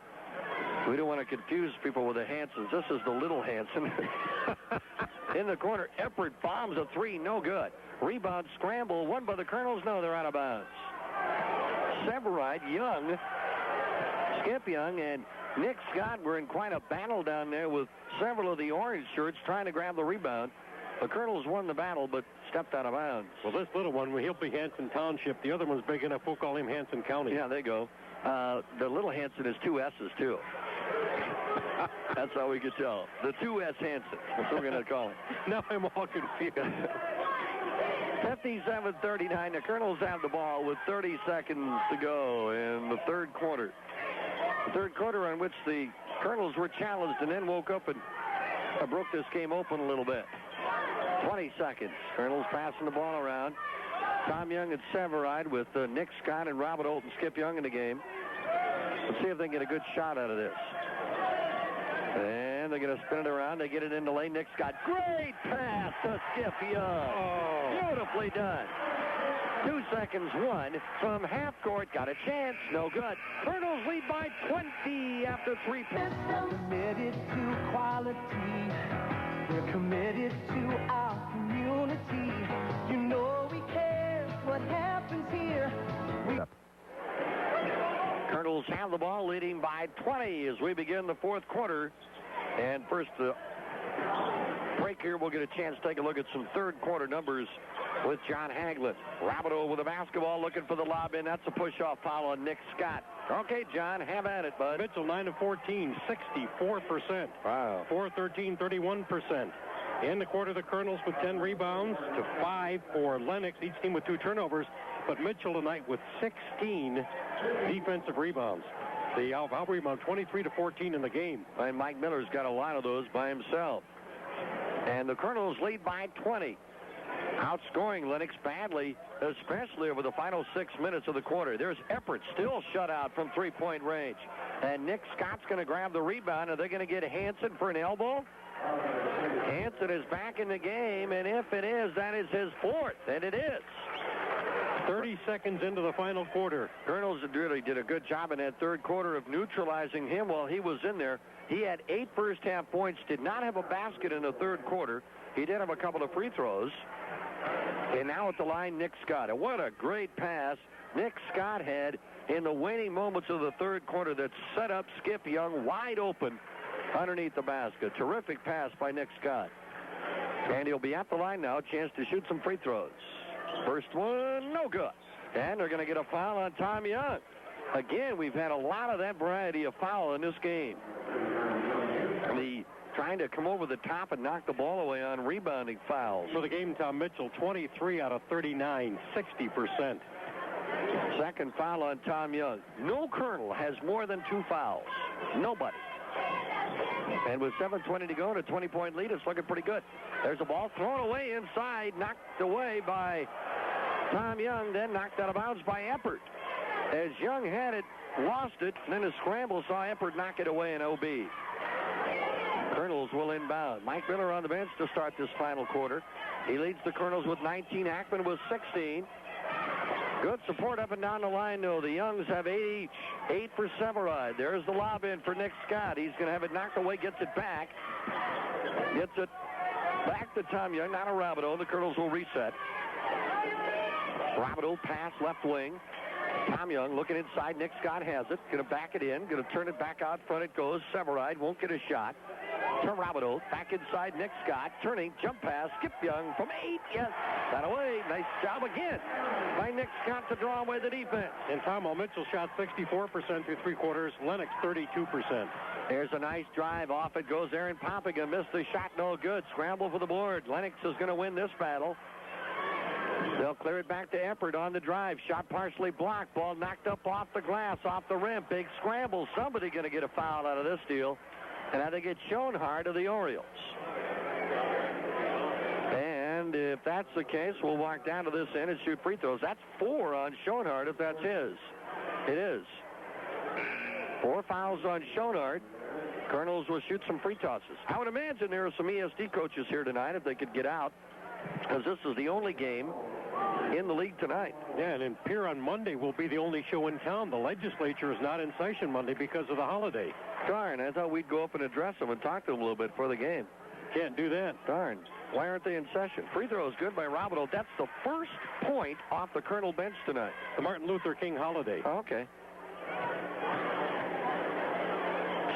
We don't want to confuse people with the Hansons. This is the little Hansen. In the corner, Eppert bombs a three, no good. Rebound, scramble, one by the Colonels. No, they're out of bounds. Severide, Young, Skip Young, and Nick Scott were in quite a battle down there with several of the orange shirts trying to grab the rebound. The Colonels won the battle, but stepped out of bounds. Well, this little one, he'll be Hanson Township. The other one's big enough, we'll call him Hanson County. Yeah, there you go. The little Hanson is 2 S's, too. That's how we could tell. The 2S Hanson. That's what we're going to call it. Now I'm all confused. 57-39. The Colonels have the ball with 30 seconds to go in the third quarter. The third quarter on which the Colonels were challenged and then woke up and broke this game open a little bit. 20 seconds. Colonels passing the ball around. Tom Young and Severide with Nick Scott and Robert Holt and Skip Young in the game. Let's see if they can get a good shot out of this. And they're going to spin it around. They get it into lane. Nick Scott. Great pass to Skip Young. Oh. Beautifully done. 2 seconds, one from half court. Got a chance. No good. Colonels lead by 20 after 3 points. Committed to quality. We're committed to our community. You know we care what happens here. Colonels have the ball, leading by 20 as we begin the fourth quarter. And first, break here, we'll get a chance to take a look at some third quarter numbers with John Haglund. Rabideau with the basketball, looking for the lob in. That's a push-off foul on Nick Scott. Okay, John, have at it, bud. Mitchell, 9 of 14, 64%. Wow. 4-13, 31%. In the quarter, the Colonels with 10 rebounds to 5 for Lennox, each team with 2 turnovers. But Mitchell tonight with 16 defensive rebounds. The out rebound 23-14 in the game. And Mike Miller's got a lot of those by himself. And the Colonels lead by 20. Outscoring Lennox badly, especially over the final 6 minutes of the quarter. There's Eppert still shut out from three-point range. And Nick Scott's going to grab the rebound. Are they going to get Hansen for an elbow? Hansen is back in the game, and if it is, that is his fourth, and it is. 30 seconds into the final quarter. Colonels really did a good job in that third quarter of neutralizing him while he was in there. He had 8 first-half points, did not have a basket in the third quarter. He did have a couple of free throws. And now at the line, Nick Scott. And what a great pass Nick Scott had in the waning moments of the third quarter that set up Skip Young wide open underneath the basket. Terrific pass by Nick Scott. And he'll be at the line now, chance to shoot some free throws. First one, no good. And they're going to get a foul on Tom Young. Again, we've had a lot of that variety of foul in this game. The trying to come over the top and knock the ball away on rebounding fouls. For the game, Tom Mitchell, 23 out of 39, 60%. Second foul on Tom Young. No Colonel has more than 2 fouls. Nobody. And with 7:20 to go and a 20-point lead, it's looking pretty good. There's a ball thrown away inside, knocked away by Tom Young, then knocked out of bounds by Eppert. As Young had it, lost it, and then a scramble saw Eppert knock it away in OB. Colonels will inbound. Mike Miller on the bench to start this final quarter. He leads the Colonels with 19. Ackman with 16. Good support up and down the line, though. The Youngs have 8 each. 8 for Severide. There's the lob in for Nick Scott. He's going to have it knocked away, gets it back. Gets it back to Tom Young, not a Rabideau. The Colonels will reset. Rabideau pass left wing. Tom Young looking inside. Nick Scott has it. Going to back it in. Going to turn it back out front. It goes. Severide won't get a shot. To Rabideau. Back inside Nick Scott. Turning. Jump pass. Skip Young from 8. Yes. That away. Nice job again by Nick Scott to draw away the defense. And Tom Mitchell shot 64% through 3 quarters. Lennox 32%. There's a nice drive. Off it goes. Aaron Popiga missed the shot. No good. Scramble for the board. Lennox is going to win this battle. They'll clear it back to Eppert on the drive. Shot partially blocked. Ball knocked up off the glass, off the rim. Big scramble. Somebody going to get a foul out of this deal. And I think it's Schoenhardt of the Orioles. And if that's the case, we'll walk down to this end and shoot free throws. That's 4 on Schoenhardt if that's his. It is. 4 fouls on Schoenhardt. Colonels will shoot some free tosses. I would imagine there are some ESD coaches here tonight if they could get out, because this is the only game in the league tonight. Yeah, and Pier on Monday will be the only show in town. The legislature is not in session Monday because of the holiday. Darn, I thought we'd go up and address them and talk to them a little bit before the game. Can't do that. Darn. Why aren't they in session? Free throw is good by Rabideau. That's the first point off the Colonel bench tonight. The Martin Luther King holiday. Oh, okay.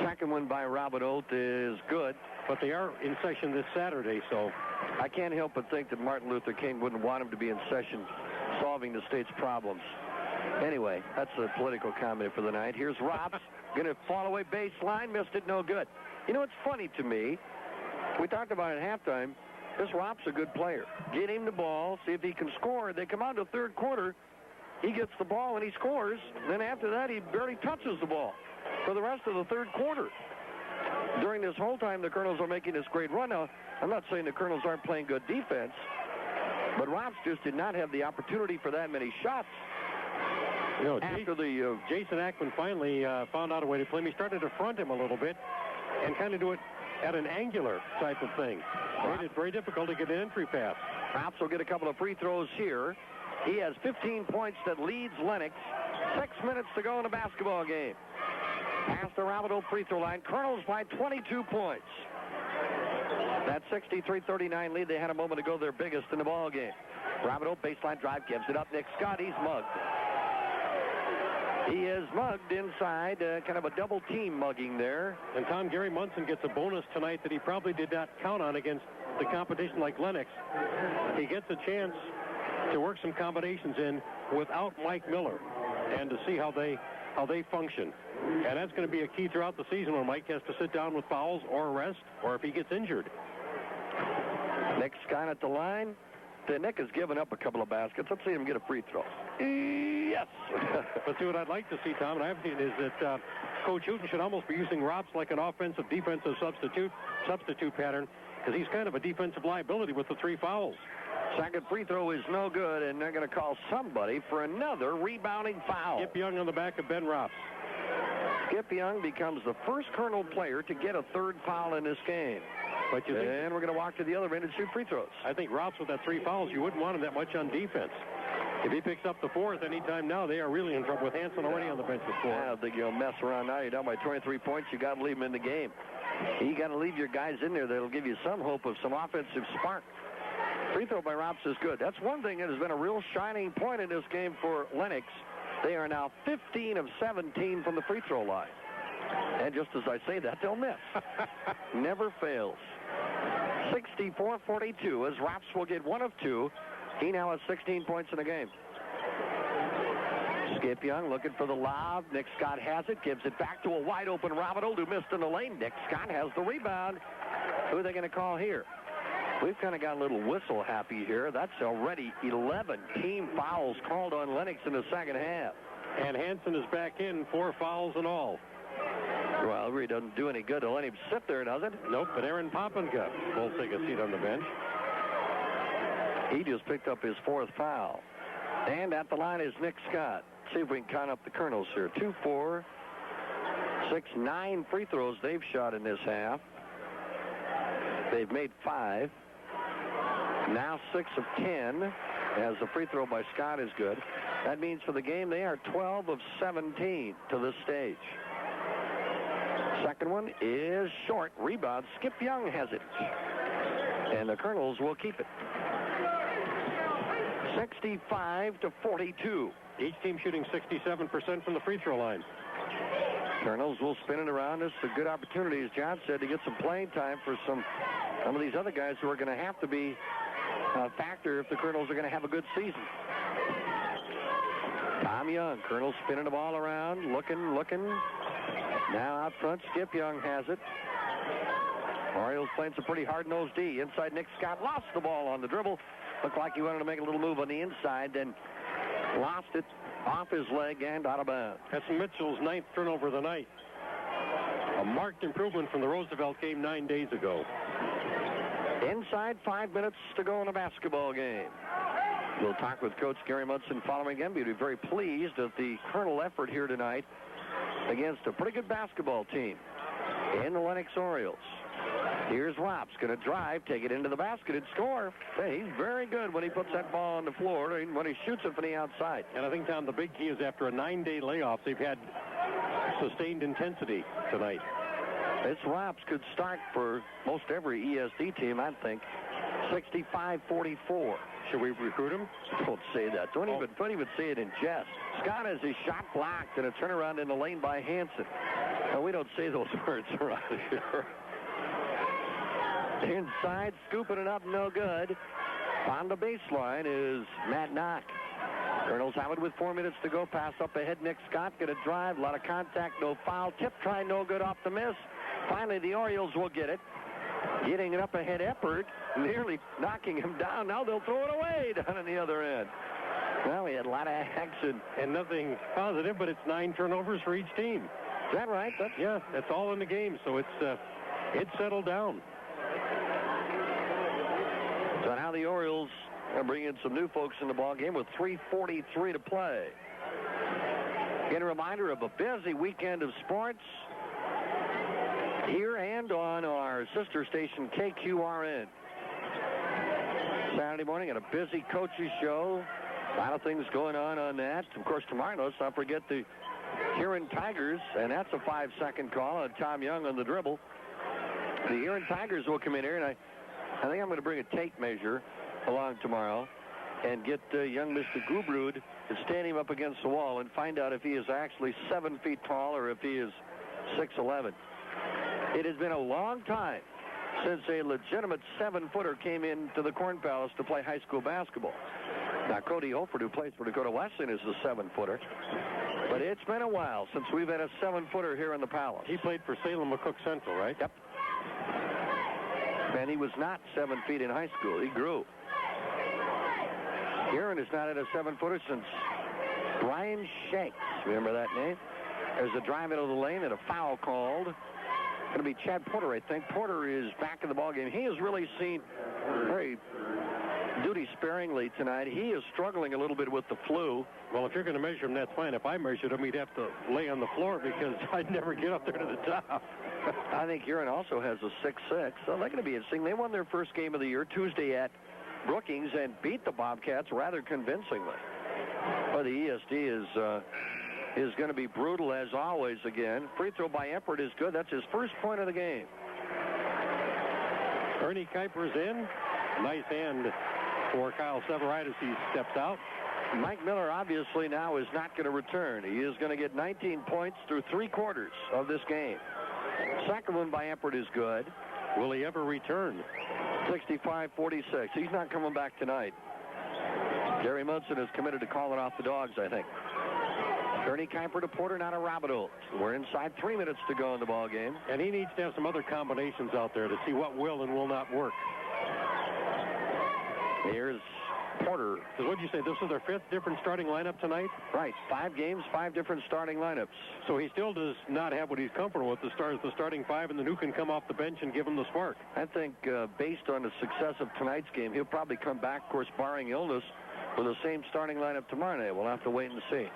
Second one by Rabideau is good. But they are in session this Saturday, so I can't help but think that Martin Luther King wouldn't want him to be in session solving the state's problems. Anyway, that's the political comment for the night. Here's Robs. Going to fall away baseline. Missed it. No good. You know, it's funny to me. We talked about it at halftime. This Rob's a good player. Get him the ball. See if he can score. They come out to the third quarter. He gets the ball and he scores. Then after that, he barely touches the ball for the rest of the third quarter. During this whole time, the Colonels are making this great run. Now, I'm not saying the Colonels aren't playing good defense, but Robs just did not have the opportunity for that many shots. You know, after Jason Ackman finally found out a way to play him. He started to front him a little bit and kind of do it at an angular type of thing. Made it very difficult to get an entry pass. Robs will get a couple of free throws here. He has 15 points that leads Lennox. 6 minutes to go in the basketball game. Past the Rabideau free throw line. Colonels by 22 points. That 63-39 lead they had a moment ago, their biggest in the ball game. Rabideau baseline drive, gives it up. Nick Scott, he's mugged. He is mugged inside, kind of a double team mugging there. And Tom, Gary Munson gets a bonus tonight that he probably did not count on against the competition like Lennox. He gets a chance to work some combinations in without Mike Miller and to see how they function. And that's going to be a key throughout the season when Mike has to sit down with fouls or rest or if he gets injured. Nick Scott at the line. Nick has given up a couple of baskets. Let's see him get a free throw. Yes. But see, what I'd like to see, Tom, and I have seen, is that Coach Hooten should almost be using Robs like an offensive-defensive substitute pattern, because he's kind of a defensive liability with the 3 fouls. Second free throw is no good, and they're going to call somebody for another rebounding foul. Skip Young on the back of Ben Robs. Skip Young becomes the first Colonel player to get a 3rd foul in this game. But you think, and we're going to walk to the other end and shoot free throws. I think Robs with that 3 fouls, you wouldn't want him that much on defense. If he picks up the 4th anytime now, they are really in trouble with Hanson already on the bench this quarter. I don't think you'll mess around now. You're down by 23 points. You got to leave them in the game. You got to leave your guys in there that'll give you some hope of some offensive spark. Free throw by Robs is good. That's one thing that has been a real shining point in this game for Lennox. They are now 15 of 17 from the free throw line. And just as I say that, they'll miss. Never fails. 64-42 as Robs will get 1 of 2. He now has 16 points in the game. Skip Young looking for the lob. Nick Scott has it, gives it back to a wide-open Rabideau who missed in the lane. Nick Scott has the rebound. Who are they going to call here? We've kind of got a little whistle happy here. That's already 11 team fouls called on Lennox in the second half. And Hanson is back in, 4 fouls and all. Well, it really doesn't do any good to let him sit there, does it? Nope, but Aaron Poppinga will take a seat on the bench. He just picked up his 4th foul. And at the line is Nick Scott. See if we can count up the Colonels here. 2, 4, 6, 9 free throws they've shot in this half. They've made 5. Now 6 of 10, as the free throw by Scott is good. That means for the game they are 12 of 17 to this stage. Second one is short. Rebound. Skip Young has it. And the Colonels will keep it. 65-42. Each team shooting 67% from the free throw line. Colonels will spin it around. This is a good opportunity, as John said, to get some playing time for some of these other guys who are going to have to be a factor if the Colonels are going to have a good season. Tom Young, Colonels spinning the ball around, looking. Now out front, Skip Young has it. Orioles playing some pretty hard-nosed D. Inside, Nick Scott lost the ball on the dribble. Looked like he wanted to make a little move on the inside, then lost it off his leg and out of bounds. That's Mitchell's 9th turnover of the night. A marked improvement from the Roosevelt game 9 days ago. Inside 5 minutes to go in a basketball game. We'll talk with Coach Gary Munson following him. We'll be very pleased at the Colonel effort here tonight against a pretty good basketball team in the Lennox Orioles. Here's Rops, going to drive, take it into the basket, and score. Hey, he's very good when he puts that ball on the floor and when he shoots it from the outside. And I think, Tom, the big key is after a 9-day layoff, they've had sustained intensity tonight. This Rops could start for most every ESD team, I think. 65-44. Should we recruit him? Don't say that. Don't even say it in jest. Scott has his shot blocked and a turnaround in the lane by Hansen. No, we don't say those words around here. Inside, scooping it up, no good. On the baseline is Matt Knock. Colonels have it with 4 minutes to go. Pass up ahead. Nick Scott going to drive. A lot of contact, no foul. Tip try, no good off the miss. Finally, the Orioles will get it. Getting it up ahead, Eppert, nearly knocking him down. Now they'll throw it away down on the other end. Well, we had a lot of action. And nothing positive, but it's 9 turnovers for each team. Is that right? That's all in the game, so it's settled down. So now the Orioles are bringing some new folks in the ball game with 3:43 to play. Again, a reminder of a busy weekend of sports here and on our sister station, KQRN. Saturday morning at a busy coaches show. A lot of things going on that. Of course, tomorrow, let's not forget the Huron Tigers, and that's a 5-second call on Tom Young on the dribble. The Huron Tigers will come in here, and I think I'm going to bring a tape measure along tomorrow and get young Mr. Gubrud to stand him up against the wall and find out if he is actually 7 feet tall or if he is 6'11". It has been a long time since a legitimate 7-footer came into the Corn Palace to play high school basketball. Now, Cody Holford, who plays for Dakota Wesleyan, is a 7-footer. But it's been a while since we've had a 7-footer here in the Palace. He played for Salem McCook Central, right? Yep. And he was not 7 feet in high school. He grew. Huron has not had a 7-footer since Brian Shanks. Remember that name? There's a drive into the lane and a foul called. Going to be Chad Porter, I think. Porter is back in the ballgame. He has really seen very duty sparingly tonight. He is struggling a little bit with the flu. Well, if you're going to measure him, that's fine. If I measured him, he'd have to lay on the floor because I'd never get up there to the top. I think Huron also has a 6'6", so they're going to be interesting. They won their first game of the year Tuesday at Brookings and beat the Bobcats rather convincingly. But the ESD is going to be brutal as always again. Free throw by Eppert is good. That's his first point of the game. Ernie Kuiper's in. Nice hand for Kyle Severitis. He steps out. Mike Miller obviously now is not going to return. He is going to get 19 points through 3 quarters of this game. Second one by Eppert is good. Will he ever return? 65-46. He's not coming back tonight. Gary Munson is committed to calling off the Dogs, I think. Ernie Kuiper to Porter, now to Robideau. We're inside 3 minutes to go in the ball game. And he needs to have some other combinations out there to see what will and will not work. Here's Porter. So what did you say? This is their 5th different starting lineup tonight? Right. 5 games, 5 different starting lineups. So he still does not have what he's comfortable with as far as the starting 5 and then who can come off the bench and give him the spark. I think based on the success of tonight's game, he'll probably come back, of course, barring illness, with the same starting lineup tomorrow night. We'll have to wait and see.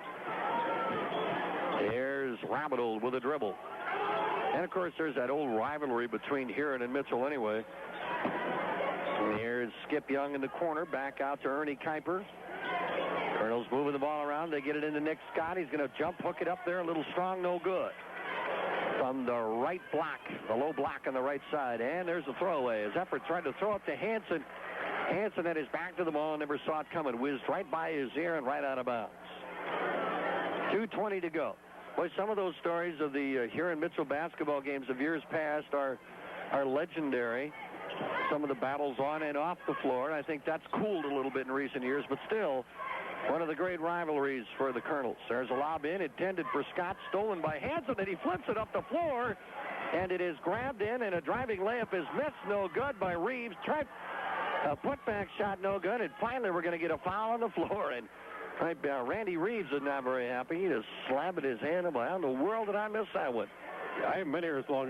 There's Robideau with a dribble. And, of course, there's that old rivalry between Huron and Mitchell anyway. And here's Skip Young in the corner, back out to Ernie Kuiper. Colonel's moving the ball around. They get it into Nick Scott. He's going to jump, hook it up there. A little strong, no good. From the right block, the low block on the right side. And there's a throwaway. His effort tried to throw it to Hansen. Hansen had his back to the ball and never saw it coming. Whizzed right by his ear and right out of bounds. 2:20 to go. Boy, some of those stories of the Huron Mitchell basketball games of years past are legendary. Some of the battles on and off the floor. And I think that's cooled a little bit in recent years, but still one of the great rivalries for the Colonels. There's a lob in, intended for Scott, stolen by Hansen, and he flips it up the floor, and it is grabbed in, and a driving layup is missed, no good by Reeves. Tried a putback shot, no good, and finally we're going to get a foul on the floor, and Randy Reeves is not very happy. He just slapped his hand about how in the world did I miss that one? I haven't been here as long,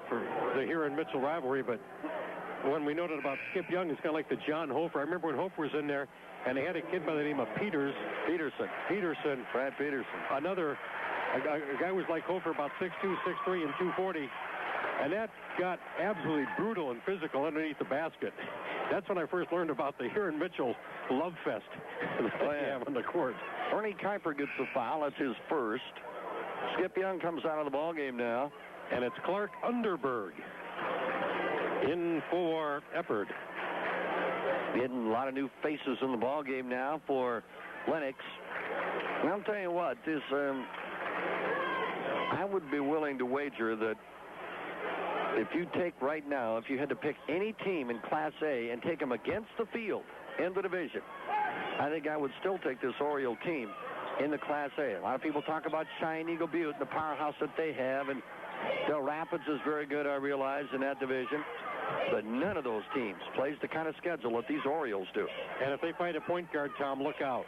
for the Huron-Mitchell rivalry, but when we noted about Skip Young, it's kind of like the John Hofer. I remember when Hofer was in there, and they had a kid by the name of Peterson. Brad Peterson. Another, a guy who was like Hofer, about 6'2", 6'3", and 240. And that got absolutely brutal and physical underneath the basket. That's when I first learned about the Huron-Mitchell love fest that they have on the court. Ernie Kuiper gets the foul. That's his first. Skip Young comes out of the ball game now. And it's Clark Underberg in for Eppard. Getting a lot of new faces in the ball game now for Lennox. And I'll tell you what, I would be willing to wager that if you take right now, if you had to pick any team in Class A and take them against the field in the division, I think I would still take this Oriole team in the Class A. A lot of people talk about Cheyenne Eagle Butte and the powerhouse that they have, and Del Rapids is very good, I realize, in that division. But none of those teams plays the kind of schedule that these Orioles do. And if they find a point guard, Tom, look out.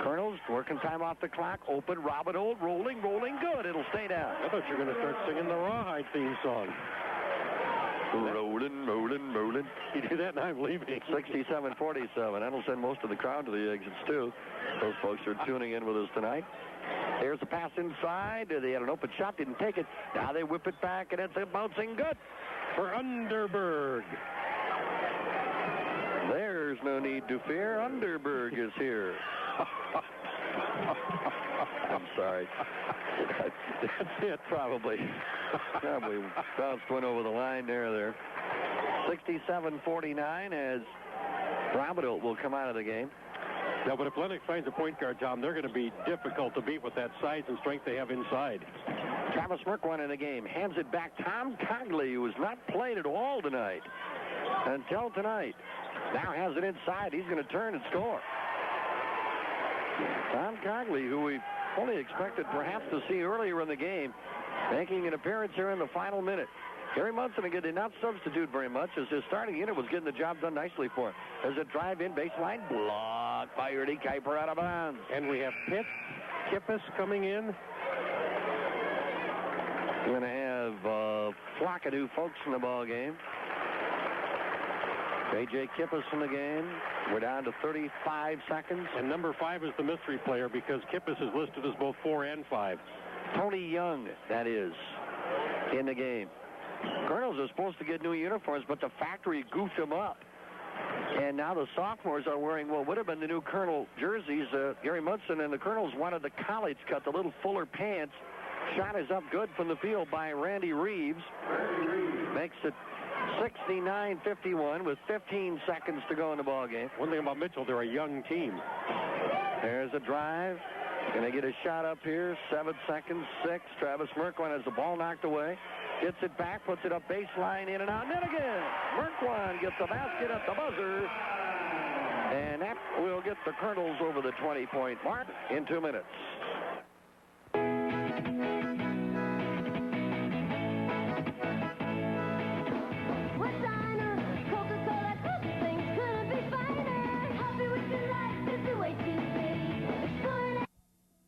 Colonels working time off the clock. Open, Robidoux, rolling, good. It'll stay down. I thought you were going to start singing the Rawhide theme song. Rolling. You do that and I'm leaving. 67-47. That'll send most of the crowd to the exits, too. Those folks are tuning in with us tonight. There's a pass inside. They had an open shot, didn't take it. Now they whip it back, and it's a bouncing good for Underberg. There's no need to fear. Underberg is here. I'm sorry. That's it. Probably bounced one over the line there. 67-49 as Robidoux will come out of the game. Yeah, but if Lennox finds a point guard, Tom, they're going to be difficult to beat with that size and strength they have inside. Travis Merkwine in the game. Hands it back. Tom Cogley, who has not played at all tonight until tonight, now has it inside. He's going to turn and score. Tom Cogley, who we only expected perhaps to see earlier in the game, making an appearance here in the final minute. Gary Munson again did not substitute very much as his starting unit was getting the job done nicely for him. There's a drive-in baseline block by Ernie Kuiper out of bounds. And we have Kippis coming in. We're going to have flock of new folks in the ball game. J.J. Kippis in the game. We're down to 35 seconds. And number 5 is the mystery player because Kippis is listed as both 4 and 5. Tony Young, that is, in the game. Colonels are supposed to get new uniforms, but the factory goofed them up. And now the sophomores are wearing what would have been the new Colonel jerseys. Gary Munson and the Colonels wanted the college cut, the little fuller pants. Shot is up good from the field by Randy Reeves. Makes it 69-51 with 15 seconds to go in the ball game. One thing about Mitchell, they're a young team. There's a drive. Going to get a shot up here. 7 seconds, 6. Travis Merkwine has the ball knocked away. Gets it back, puts it up baseline, in and out, and then again. Merkwine gets the basket at the buzzer. And that will get the Colonels over the 20-point mark in 2 minutes.